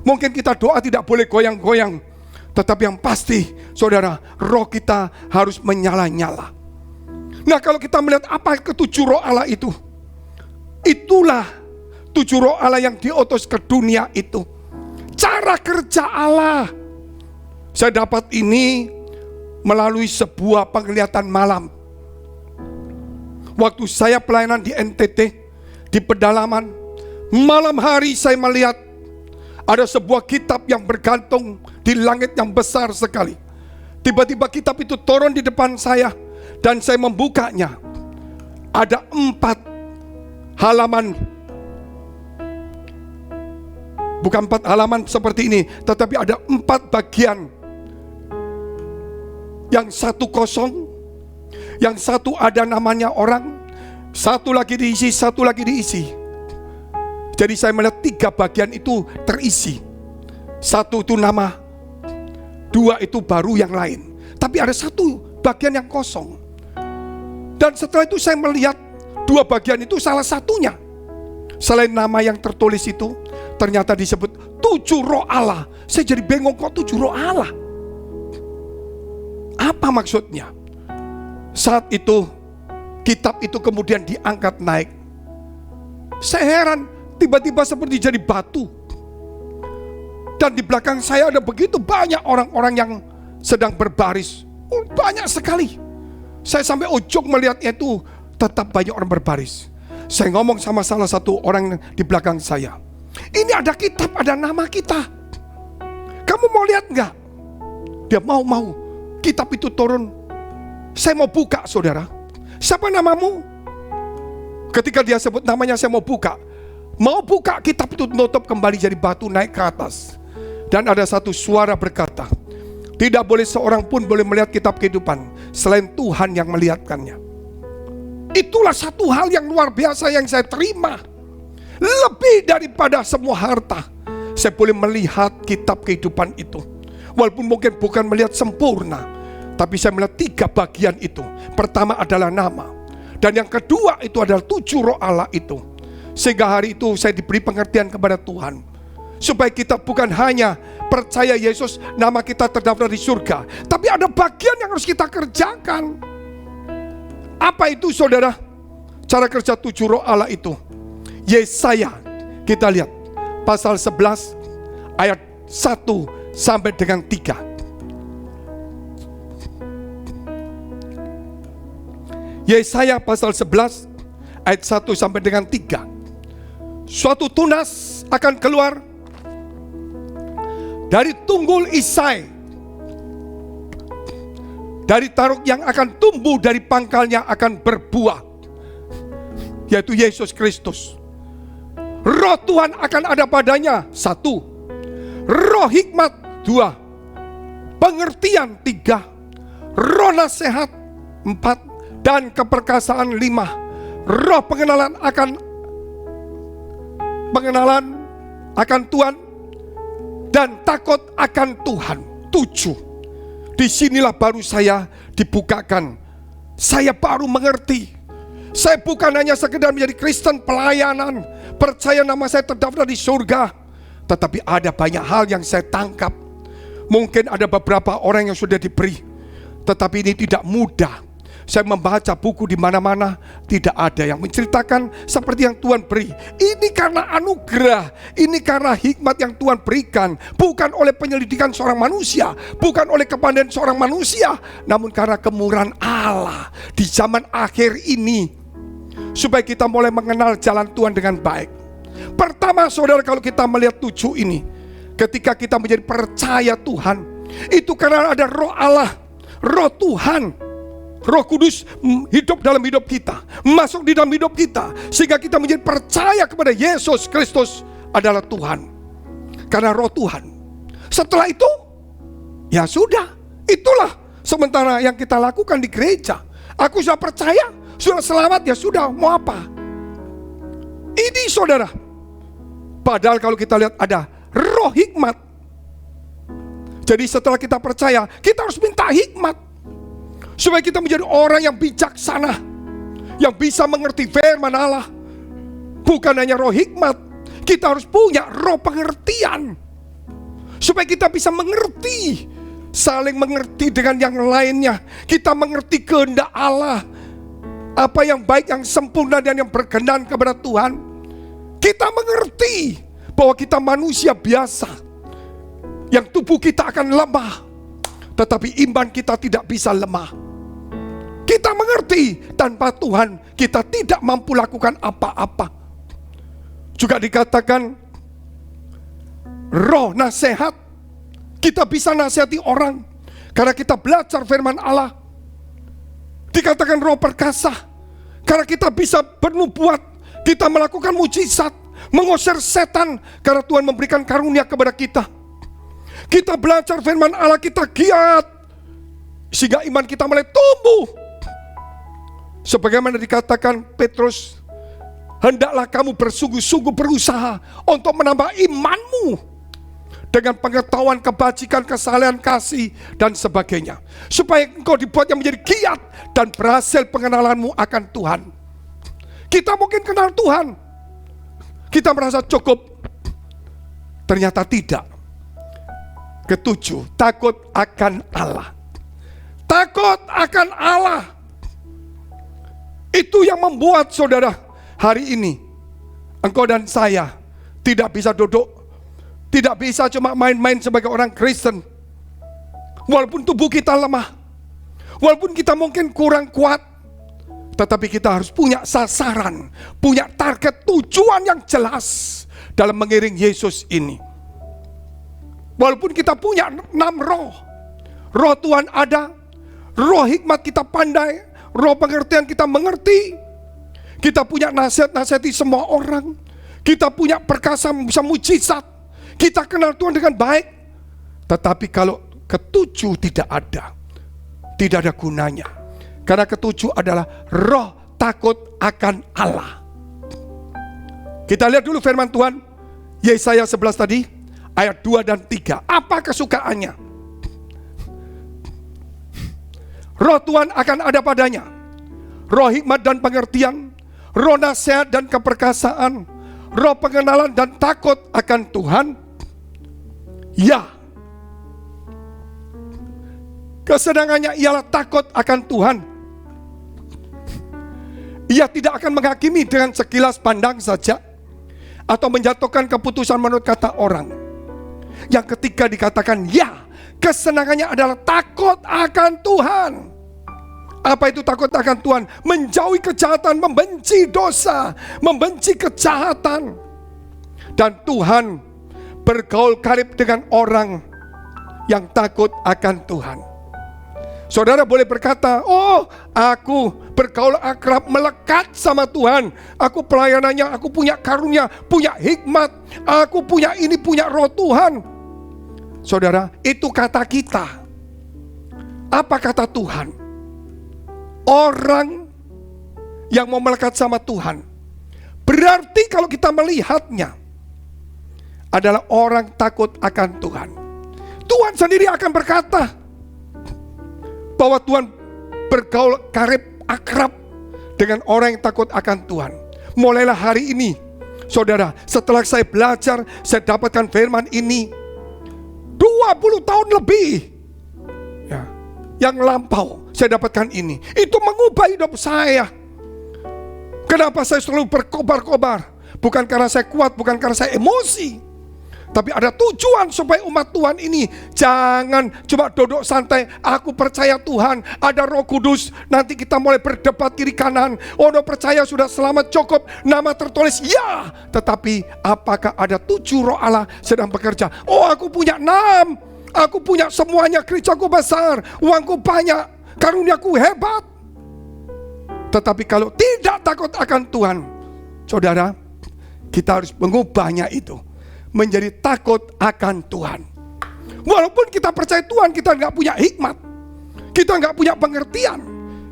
Speaker 3: Mungkin kita doa tidak boleh goyang-goyang, tetapi yang pasti saudara, roh kita harus menyala-nyala. Nah, kalau kita melihat apa ketujuh roh Allah itu, itulah tujuh roh Allah yang diutus ke dunia itu. Cara kerja Allah. Saya dapat ini melalui sebuah penglihatan malam. Waktu saya pelayanan di NTT, di pedalaman, malam hari saya melihat ada sebuah kitab yang bergantung di langit yang besar sekali. Tiba-tiba kitab itu turun di depan saya dan saya membukanya. Ada 4 halaman. Bukan 4 halaman seperti ini, tetapi ada 4 bagian. Yang satu kosong, yang satu ada namanya orang, satu lagi diisi, satu lagi diisi. Jadi saya melihat 3 bagian itu terisi. 1 itu nama, 2 itu baru yang lain. Tapi ada 1 bagian yang kosong. Dan setelah itu saya melihat 2 bagian itu salah satunya. Selain nama yang tertulis itu, ternyata disebut 7 roh Allah. Saya jadi bingung, kok 7 roh Allah? Apa maksudnya? Saat itu kitab itu kemudian diangkat naik. Saya heran, tiba-tiba seperti jadi batu. Dan di belakang saya ada begitu banyak orang-orang yang sedang berbaris. Banyak sekali. Saya sampai ujung melihatnya itu tetap banyak orang berbaris. Saya ngomong sama salah satu orang di belakang saya, ini ada kitab, ada nama kita. Kamu mau lihat nggak? Dia mau. Kitab itu turun. Saya mau buka, saudara. Siapa namamu? Ketika dia sebut namanya, saya mau buka. Mau buka, kitab itu nutup kembali jadi batu, naik ke atas. Dan ada satu suara berkata, tidak boleh seorang pun boleh melihat kitab kehidupan selain Tuhan yang melihatkannya. Itulah satu hal yang luar biasa yang saya terima. Lebih daripada semua harta, saya boleh melihat kitab kehidupan itu. Walaupun mungkin bukan melihat sempurna, tapi saya melihat 3 bagian itu. Pertama adalah nama, dan yang kedua itu adalah 7 roh Allah itu. Sehingga hari itu saya diberi pengertian kepada Tuhan, supaya kita bukan hanya percaya Yesus, nama kita terdaftar di surga, tapi ada bagian yang harus kita kerjakan. Apa itu, saudara? Cara kerja 7 roh Allah itu. Yesaya, kita lihat pasal 11 ayat 1 sampai dengan 3. Yesaya pasal 11 ayat 1 sampai dengan 3. Suatu tunas akan keluar dari tunggul Isai, dari taruk yang akan tumbuh dari pangkalnya akan berbuah, yaitu Yesus Kristus. Roh Tuhan akan ada padanya, 1. Roh hikmat, 2. Pengertian, 3. Roh nasihat, 4. Dan keperkasaan, 5. Roh pengenalan akan Tuhan dan takut akan Tuhan, 7. Disinilah baru saya dibukakan. Saya baru mengerti. Saya bukan hanya sekedar menjadi Kristen pelayanan, percaya nama saya terdaftar di surga, tetapi ada banyak hal yang saya tangkap. Mungkin ada beberapa orang yang sudah diberi, tetapi ini tidak mudah. Saya membaca buku di mana-mana, tidak ada yang menceritakan seperti yang Tuhan beri. Ini karena anugerah, ini karena hikmat yang Tuhan berikan, bukan oleh penyelidikan seorang manusia, bukan oleh kepandaian seorang manusia, namun karena kemurahan Allah di zaman akhir ini, supaya kita mulai mengenal jalan Tuhan dengan baik. Pertama, saudara, kalau kita melihat 7 ini, ketika kita menjadi percaya Tuhan, itu karena ada roh Allah, roh Tuhan, Roh Kudus hidup dalam hidup kita, masuk di dalam hidup kita, sehingga kita menjadi percaya kepada Yesus Kristus adalah Tuhan. karena roh Tuhan. Setelah itu, ya sudah, itulah sementara yang kita lakukan di gereja. Aku sudah percaya, sudah selamat, ya sudah, mau apa? Ini saudara, padahal kalau kita lihat ada roh hikmat. Jadi setelah kita percaya, kita harus minta hikmat supaya kita menjadi orang yang bijaksana, yang bisa mengerti firman Allah. Bukan hanya roh hikmat, kita harus punya roh pengertian supaya kita bisa mengerti, saling mengerti dengan yang lainnya. Kita mengerti kehendak Allah, apa yang baik, yang sempurna, dan yang berkenan kepada Tuhan. Kita mengerti bahwa kita manusia biasa, yang tubuh kita akan lemah, tetapi iman kita tidak bisa lemah. Kita mengerti tanpa Tuhan kita tidak mampu lakukan apa-apa. Juga dikatakan roh nasihat. Kita bisa nasihati orang karena kita belajar firman Allah. Dikatakan roh perkasa karena kita bisa bernubuat, kita melakukan mujizat, mengusir setan karena Tuhan memberikan karunia kepada kita. Kita belajar firman Allah, kita giat sehingga iman kita mulai tumbuh. Sebagaimana dikatakan Petrus, hendaklah kamu bersungguh-sungguh berusaha untuk menambah imanmu dengan pengetahuan, kebajikan, kesalehan, kasih, dan sebagainya, supaya engkau dibuatnya menjadi giat dan berhasil pengenalanmu akan Tuhan. Kita mungkin kenal Tuhan, kita merasa cukup, ternyata tidak. Ketujuh, takut akan Allah. Takut akan Allah, itu yang membuat saudara hari ini engkau dan saya tidak bisa duduk, tidak bisa cuma main-main sebagai orang Kristen. Walaupun tubuh kita lemah, walaupun kita mungkin kurang kuat, tetapi kita harus punya sasaran, punya target, tujuan yang jelas dalam mengiring Yesus ini. Walaupun kita punya 6 roh, roh Tuhan ada, roh hikmat kita pandai, roh pengertian kita mengerti, kita punya nasihat-nasihati semua orang, kita punya perkasa bisa mujizat, kita kenal Tuhan dengan baik. Tetapi kalau ketujuh tidak ada gunanya. Karena ketujuh adalah roh takut akan Allah. Kita lihat dulu firman Tuhan, Yesaya 11 tadi, ayat 2 dan 3. Apa kesukaannya? Roh Tuhan akan ada padanya, roh hikmat dan pengertian, roh nasihat dan keperkasaan, roh pengenalan dan takut akan Tuhan. Ya, kesenangannya ialah takut akan Tuhan. Ia tidak akan menghakimi dengan sekilas pandang saja, atau menjatuhkan keputusan menurut kata orang. Yang ketiga dikatakan ya, kesenangannya adalah takut akan Tuhan. Apa itu takut akan Tuhan? Menjauhi kejahatan, membenci dosa, membenci kejahatan. Dan Tuhan bergaul karib dengan orang yang takut akan Tuhan. Saudara boleh berkata, oh aku bergaul akrab, melekat sama Tuhan, aku pelayanannya, aku punya karunia, punya hikmat, aku punya ini, punya roh Tuhan. Saudara, itu kata kita. Apa kata Tuhan? Orang yang mau melekat sama Tuhan, berarti kalau kita melihatnya adalah orang takut akan Tuhan. Tuhan sendiri akan berkata bahwa Tuhan bergaul karib, akrab dengan orang yang takut akan Tuhan. Mulailah hari ini, saudara, setelah saya belajar, saya dapatkan firman ini 20 tahun lebih ya, yang lampau saya dapatkan ini. Itu mengubah hidup saya. Kenapa saya selalu berkobar-kobar? Bukan karena saya kuat, bukan karena saya emosi, tapi ada tujuan supaya umat Tuhan ini jangan cuma duduk santai. Aku percaya Tuhan, ada Roh Kudus, nanti kita mulai berdebat kiri kanan. Oh, udah percaya sudah selamat, cukup nama tertulis, ya. Tetapi apakah ada 7 roh Allah sedang bekerja? Oh, aku punya 6, aku punya semuanya, gerejaku besar, uangku banyak, karuniaku hebat. Tetapi kalau tidak takut akan Tuhan, saudara, kita harus mengubahnya itu menjadi takut akan Tuhan. Walaupun kita percaya Tuhan, kita nggak punya hikmat, kita nggak punya pengertian,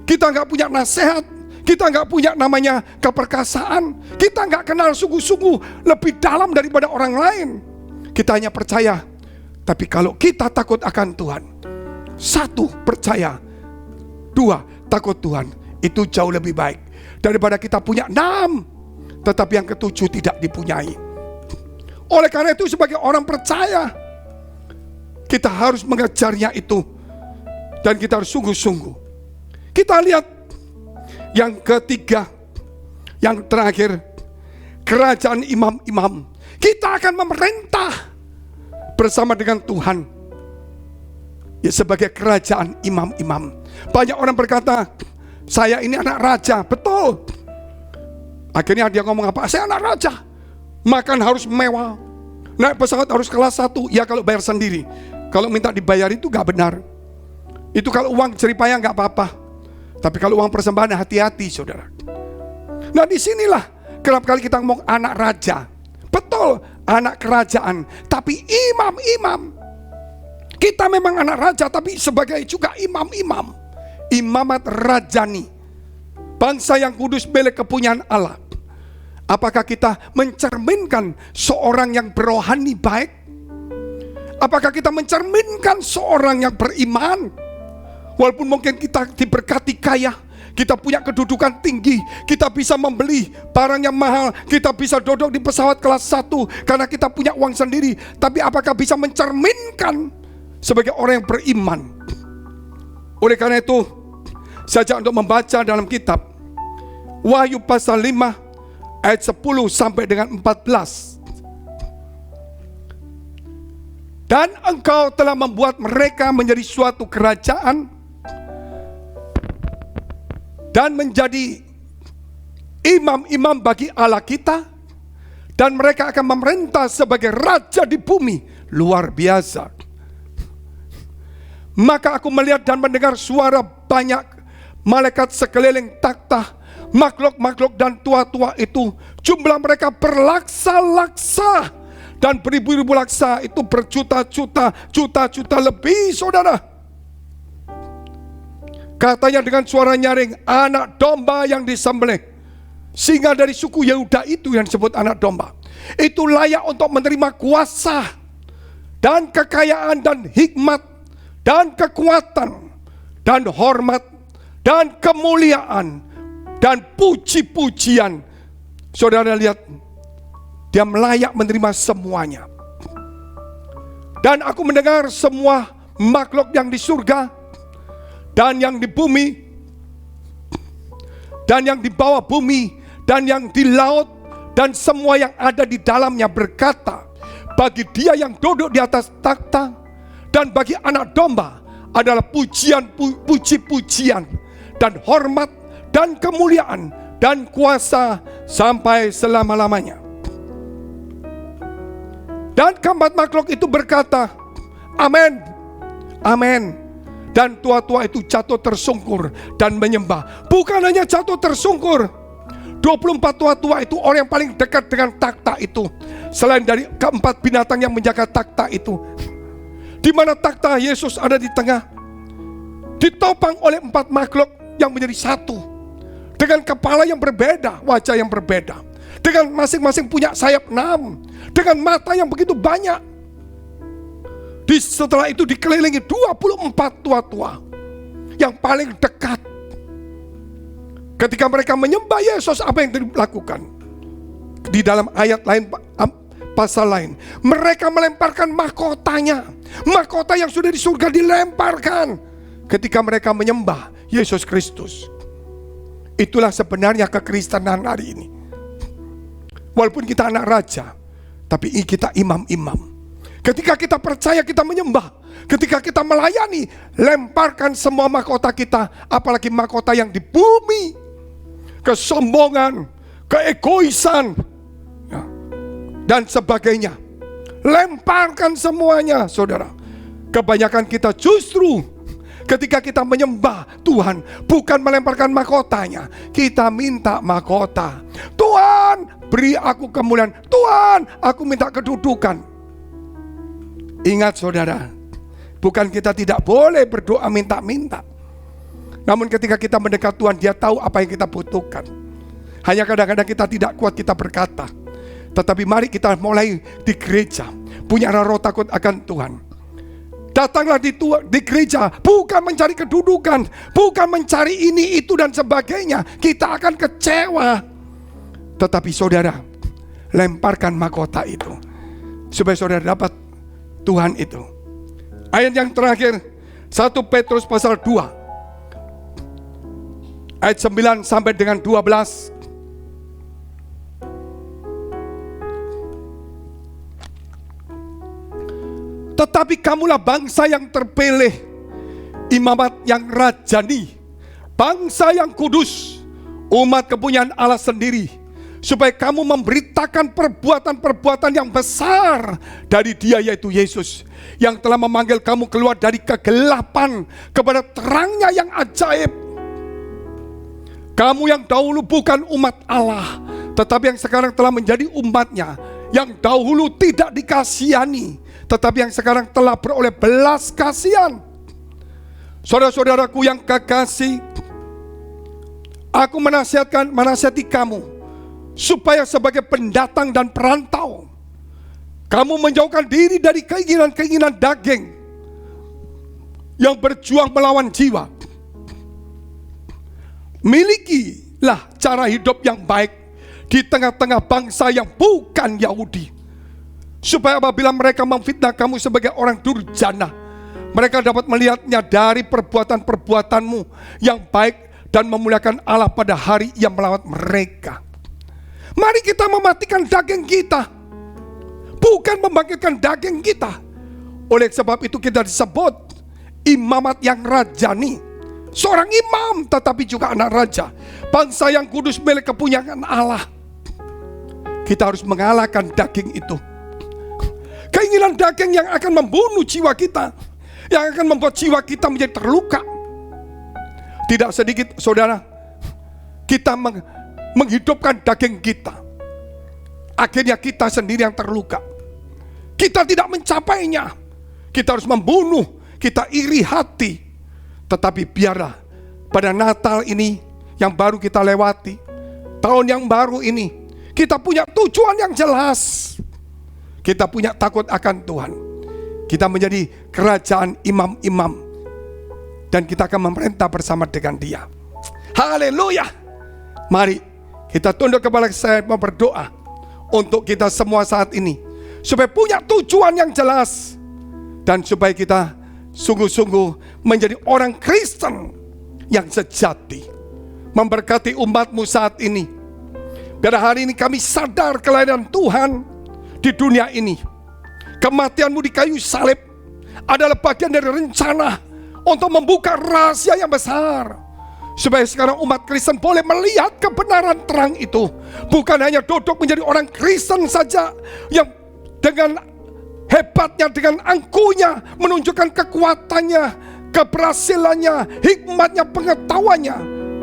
Speaker 3: kita nggak punya nasihat, kita nggak punya namanya keperkasaan, kita nggak kenal sungguh-sungguh lebih dalam daripada orang lain. Kita hanya percaya. Tapi kalau kita takut akan Tuhan, 1, percaya, 2, takut Tuhan, itu jauh lebih baik daripada kita punya 6, tetapi yang ke-7 tidak dipunyai. Oleh karena itu sebagai orang percaya, kita harus mengejarnya itu, dan kita harus sungguh-sungguh. Kita lihat yang ketiga, yang terakhir, kerajaan imam-imam. Kita akan memerintah bersama dengan Tuhan, ya, sebagai kerajaan imam-imam. Banyak orang berkata, saya ini anak raja. Betul. Akhirnya dia ngomong apa? Saya anak raja, makan harus mewah, naik pesawat harus kelas 1. Ya kalau bayar sendiri. Kalau minta dibayar itu gak benar. Itu kalau uang jeripaya gak apa-apa. Tapi kalau uang persembahan, hati-hati saudara. Nah disinilah kerap kali kita ngomong anak raja. Betul, anak kerajaan. Tapi imam-imam, kita memang anak raja, tapi sebagai juga imam-imam. Imamat rajani, bangsa yang kudus milik kepunyaan Allah. Apakah kita mencerminkan seorang yang berohani baik? Apakah kita mencerminkan seorang yang beriman? Walaupun mungkin kita diberkati kaya, kita punya kedudukan tinggi, kita bisa membeli barang yang mahal, kita bisa duduk di pesawat kelas 1 karena kita punya uang sendiri. Tapi apakah bisa mencerminkan sebagai orang yang beriman? Oleh karena itu, saya ajak untuk membaca dalam kitab Wahyu pasal 5 ayat 10 sampai dengan 14. Dan engkau telah membuat mereka menjadi suatu kerajaan dan menjadi imam-imam bagi Allah kita, dan mereka akan memerintah sebagai raja di bumi. Luar biasa. Maka aku melihat dan mendengar suara banyak malaikat sekeliling takhta, makhluk-makhluk dan tua-tua itu. Jumlah mereka berlaksa-laksa, dan beribu-ribu laksa itu berjuta-juta, juta-juta lebih saudara. Katanya dengan suara nyaring, anak domba yang disembelih, singa dari suku Yehuda itu yang disebut anak domba, itu layak untuk menerima kuasa dan kekayaan dan hikmat dan kekuatan dan hormat dan kemuliaan dan puji-pujian. Saudara lihat, dia layak menerima semuanya. Dan aku mendengar semua makhluk yang di surga dan yang di bumi dan yang di bawah bumi dan yang di laut dan semua yang ada di dalamnya berkata, bagi dia yang duduk di atas takhta dan bagi anak domba adalah puji-pujian dan hormat dan kemuliaan dan kuasa sampai selama-lamanya. Dan keempat makhluk itu berkata, amin, amin. Dan tua-tua itu jatuh tersungkur dan menyembah. Bukan hanya jatuh tersungkur, 24 tua-tua itu orang yang paling dekat dengan takhta itu, selain dari keempat binatang yang menjaga takhta itu, di mana takhta Yesus ada di tengah, ditopang oleh 4 makhluk yang menjadi satu, dengan kepala yang berbeda, wajah yang berbeda, dengan masing-masing punya sayap 6, dengan mata yang begitu banyak. Setelah itu dikelilingi 24 tua-tua yang paling dekat. Ketika mereka menyembah Yesus, apa yang dilakukan? Di dalam ayat lain, pasal lain, mereka melemparkan mahkotanya. Mahkota yang sudah di surga dilemparkan ketika mereka menyembah Yesus Kristus. Itulah sebenarnya kekristenan hari ini. Walaupun kita anak raja, tapi kita imam-imam. Ketika kita percaya, kita menyembah. Ketika kita melayani, lemparkan semua mahkota kita, apalagi mahkota yang di bumi. Kesombongan, keegoisan, dan sebagainya. Lemparkan semuanya, saudara. Kebanyakan kita justru Ketika kita menyembah Tuhan, bukan melemparkan mahkotanya, kita minta mahkota. Tuhan, beri aku kemuliaan. Tuhan, aku minta kedudukan. Ingat saudara, bukan kita tidak boleh berdoa minta-minta. Namun ketika kita mendekat Tuhan, Dia tahu apa yang kita butuhkan. Hanya kadang-kadang kita tidak kuat kita berkata. Tetapi mari kita mulai di gereja, punya roh takut akan Tuhan. Datanglah di gereja, bukan mencari kedudukan, bukan mencari ini, itu dan sebagainya. Kita akan kecewa. Tetapi saudara, lemparkan mahkota itu, supaya saudara dapat Tuhan itu. Ayat yang terakhir, 1 Petrus pasal 2. Ayat 9 sampai dengan 12. Tetapi kamulah bangsa yang terpilih, imamat yang rajani, bangsa yang kudus, umat kepunyaan Allah sendiri, supaya kamu memberitakan perbuatan-perbuatan yang besar dari Dia, yaitu Yesus, yang telah memanggil kamu keluar dari kegelapan kepada terangnya yang ajaib. Kamu yang dahulu bukan umat Allah, tetapi yang sekarang telah menjadi umat-Nya, yang dahulu tidak dikasihani, tetapi yang sekarang telah beroleh belas kasihan. Saudara-saudaraku yang kekasih, aku menasihati kamu, supaya sebagai pendatang dan perantau, kamu menjauhkan diri dari keinginan-keinginan daging yang berjuang melawan jiwa. Milikilah cara hidup yang baik di tengah-tengah bangsa yang bukan Yahudi, supaya apabila mereka memfitnah kamu sebagai orang durjana, mereka dapat melihatnya dari perbuatan-perbuatanmu yang baik dan memuliakan Allah pada hari Ia melawat mereka. Mari kita mematikan daging kita, bukan membangkitkan daging kita. Oleh sebab itu kita disebut imamat yang rajani, seorang imam tetapi juga anak raja, bangsa yang kudus milik kepunyaan Allah. Kita harus mengalahkan daging itu, keinginan daging yang akan membunuh jiwa kita, yang akan membuat jiwa kita menjadi terluka. Tidak sedikit saudara, kita menghidupkan daging kita, akhirnya kita sendiri yang terluka. Kita tidak mencapainya, kita harus membunuh, kita iri hati. Tetapi biarlah pada Natal ini yang baru kita lewati, tahun yang baru ini, kita punya tujuan yang jelas. Kita punya takut akan Tuhan. Kita menjadi kerajaan imam-imam, dan kita akan memerintah bersama dengan Dia. Haleluya. Mari kita tunduk kepala, saya mau berdoa untuk kita semua saat ini, supaya punya tujuan yang jelas, dan supaya kita sungguh-sungguh menjadi orang Kristen yang sejati. Memberkati umatmu saat ini. Biar hari ini kami sadar kelahiran Tuhan di dunia ini. Kematianmu di kayu salib adalah bagian dari rencana untuk membuka rahasia yang besar, supaya sekarang umat Kristen boleh melihat kebenaran terang itu. Bukan hanya duduk menjadi orang Kristen saja yang dengan hebatnya, dengan angkuhnya menunjukkan kekuatannya, keberhasilannya, hikmatnya, pengetahuannya,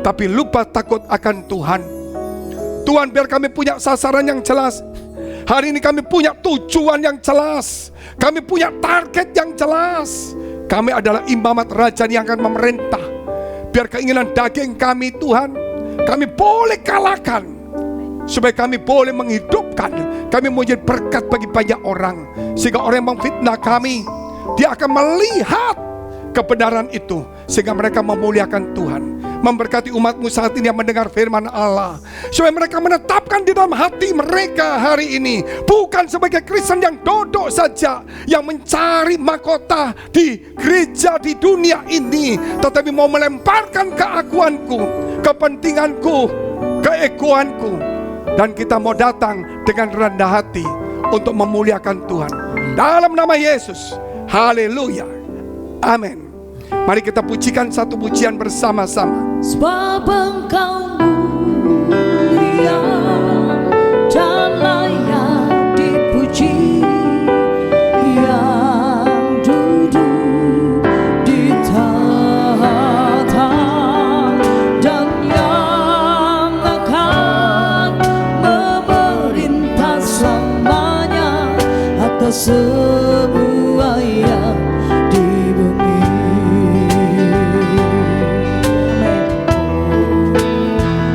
Speaker 3: tapi lupa takut akan Tuhan. Tuhan, biar kami punya sasaran yang jelas. Hari ini kami punya tujuan yang jelas, kami punya target yang jelas. Kami adalah imamat raja yang akan memerintah. Biar keinginan daging kami, Tuhan, kami boleh kalahkan, supaya kami boleh menghidupkan. Kami mau jadi berkat bagi banyak orang, sehingga orang yang memfitnah kami, dia akan melihat kebenaran itu, sehingga mereka memuliakan Tuhan. Memberkati umatmu saat ini yang mendengar firman Allah, supaya mereka menetapkan di dalam hati mereka hari ini, bukan sebagai Kristen yang duduk saja, yang mencari mahkota di gereja di dunia ini, tetapi mau melemparkan keakuanku, kepentinganku, keegoanku, dan kita mau datang dengan rendah hati untuk memuliakan Tuhan. Dalam nama Yesus, haleluya, amin. Mari kita pujikan satu pujian bersama-sama.
Speaker 2: Sebab Engkau mulia dan layak dipuji, yang duduk di tangan atas semua yang di bumi.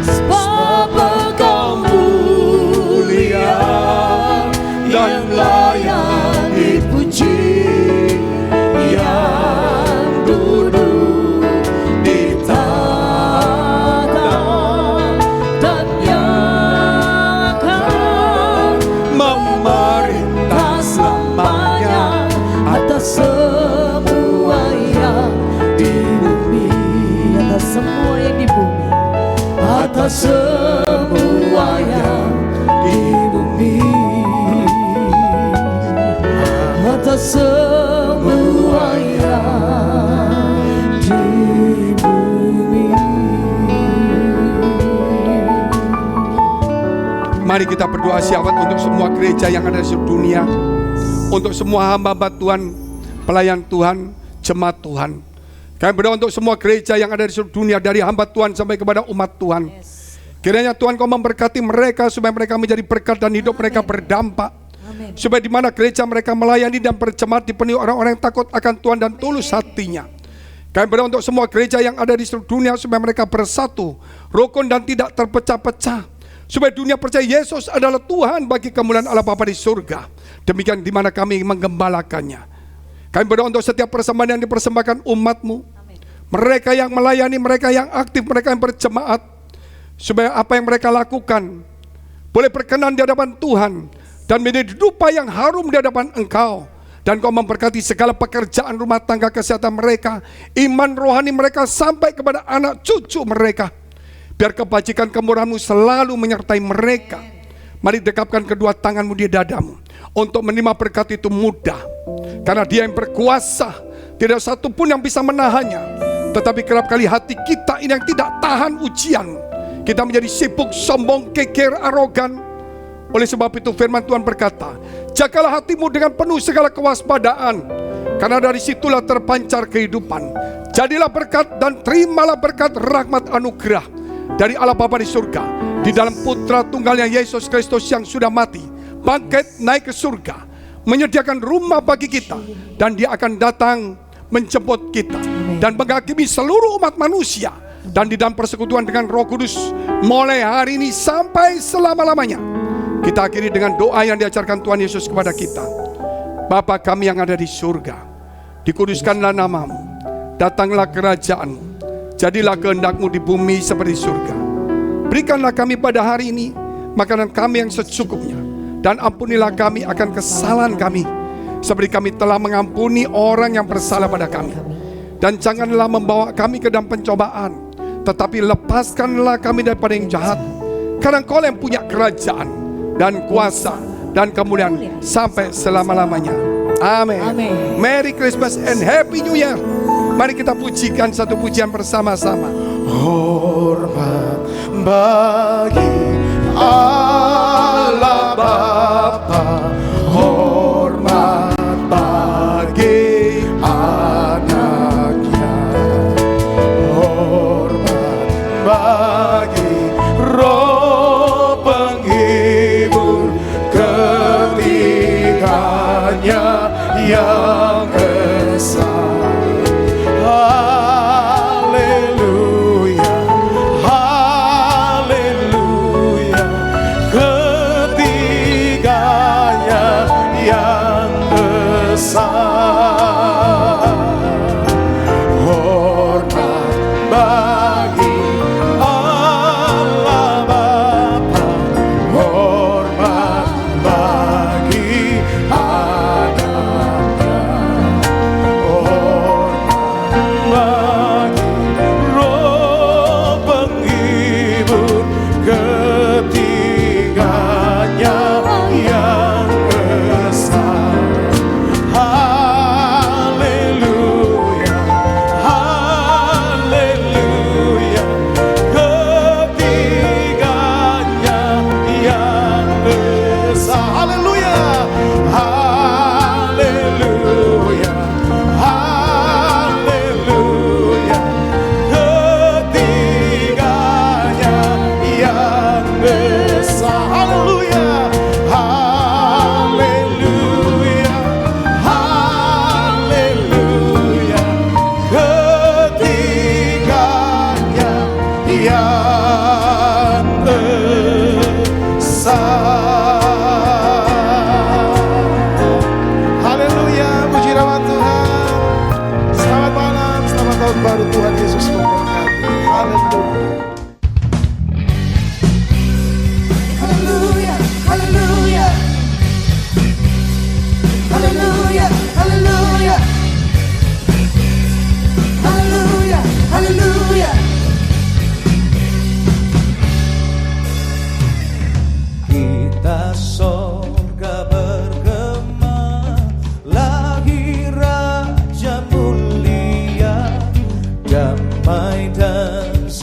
Speaker 2: Sebab Engkau mulia dan layak dipuji, yang duduk di tahta dan yang akan memerintah selamanya atas semua yang di bumi, atas semua yang di bumi, atas semua yang di bumi, atas semua yang di bumi.
Speaker 3: Mari kita berdoa syafaat untuk semua gereja yang ada di seluruh dunia, untuk semua hamba-hamba Tuhan, pelayan Tuhan, jemaat Tuhan. Kami berdoa untuk semua gereja yang ada di seluruh dunia, dari hamba Tuhan sampai kepada umat Tuhan. Kiranya Tuhan Kau memberkati mereka supaya mereka menjadi berkat dan hidup mereka berdampak. Supaya di mana gereja mereka melayani dan berjemaat dipenuhi orang-orang yang takut akan Tuhan dan tulus hatinya. Kami berdoa untuk semua gereja yang ada di seluruh dunia supaya mereka bersatu, rukun dan tidak terpecah-pecah. Supaya dunia percaya Yesus adalah Tuhan bagi kemuliaan Allah Bapa di surga. Demikian di mana kami menggembalakannya. Kami berdoa untuk setiap persembahan yang dipersembahkan umat-Mu. Mereka yang melayani, mereka yang aktif, mereka yang berjemaat. Supaya apa yang mereka lakukan boleh berkenan di hadapan Tuhan dan menjadi dupa yang harum di hadapan Engkau. Dan Kau memberkati segala pekerjaan rumah tangga, kesehatan mereka, iman rohani mereka sampai kepada anak cucu mereka. Biar kebajikan kemurahan-Mu selalu menyertai mereka. Mari dekapkan kedua tangan-Mu di dadamu. Untuk menerima berkat itu mudah, karena Dia yang berkuasa. Tidak satu pun yang bisa menahannya. Tetapi kerap kali hati kita ini yang tidak tahan ujian. Kita menjadi sibuk, sombong, keker, arogan. Oleh sebab itu firman Tuhan berkata, jagalah hatimu dengan penuh segala kewaspadaan, karena dari situlah terpancar kehidupan. Jadilah berkat dan terimalah berkat rahmat anugerah dari Allah Bapa di surga, di dalam Putra Tunggalnya Yesus Kristus yang sudah mati, bangkit naik ke surga, menyediakan rumah bagi kita, dan Dia akan datang menjemput kita dan menghakimi seluruh umat manusia, dan di dalam persekutuan dengan Roh Kudus mulai hari ini sampai selama-lamanya. Kita akhiri dengan doa yang diajarkan Tuhan Yesus kepada kita. Bapa kami yang ada di surga, dikuduskanlah nama-Mu, datanglah kerajaan-Mu, jadilah kehendak-Mu di bumi seperti surga. Berikanlah kami pada hari ini makanan kami yang secukupnya, dan ampunilah kami akan kesalahan kami, seperti kami telah mengampuni orang yang bersalah pada kami. Dan janganlah membawa kami ke dalam pencobaan, tetapi lepaskanlah kami daripada yang jahat. Karena Engkau yang punya kerajaan dan kuasa dan kemuliaan sampai selama-lamanya. Amin. Merry Christmas and Happy New Year. Mari kita pujikan satu pujian bersama-sama.
Speaker 1: Hormat bagi Allah Bapa, hormat bagi anaknya, hormat bagi Roh penghibur ketiganya yang esa. Haleluya, haleluya, ketiganya yang besar. Hormat bagi Allah Bapa,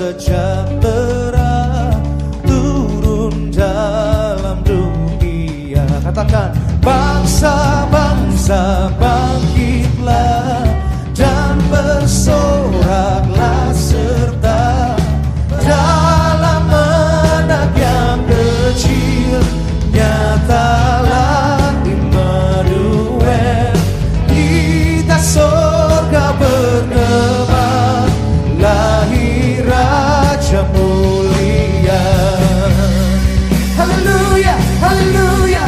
Speaker 4: sejahtera turun dalam dunia. Katakan, bangsa-bangsa bangkitlah dan bersoraklah serta dalam anak yang kecil nyatalah Immanuel. Kita surga bergema, lahir Raja mulia. Haleluya, haleluya,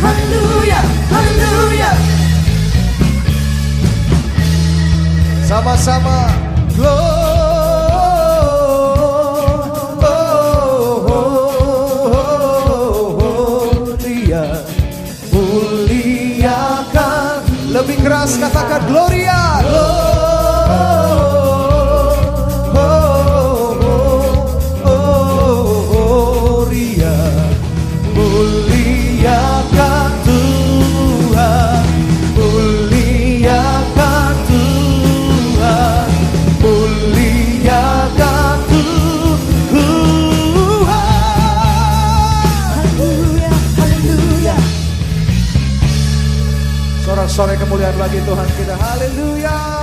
Speaker 4: haleluya, haleluya. Sama-sama Gloria, muliakan. Lebih keras katakan Gloria. Gloria, muliakan Tuhan, muliakan Tuhan, muliakan Tuhan. Haleluya, haleluya. Sorak-sorai kemuliaan bagi Tuhan kita. Haleluya.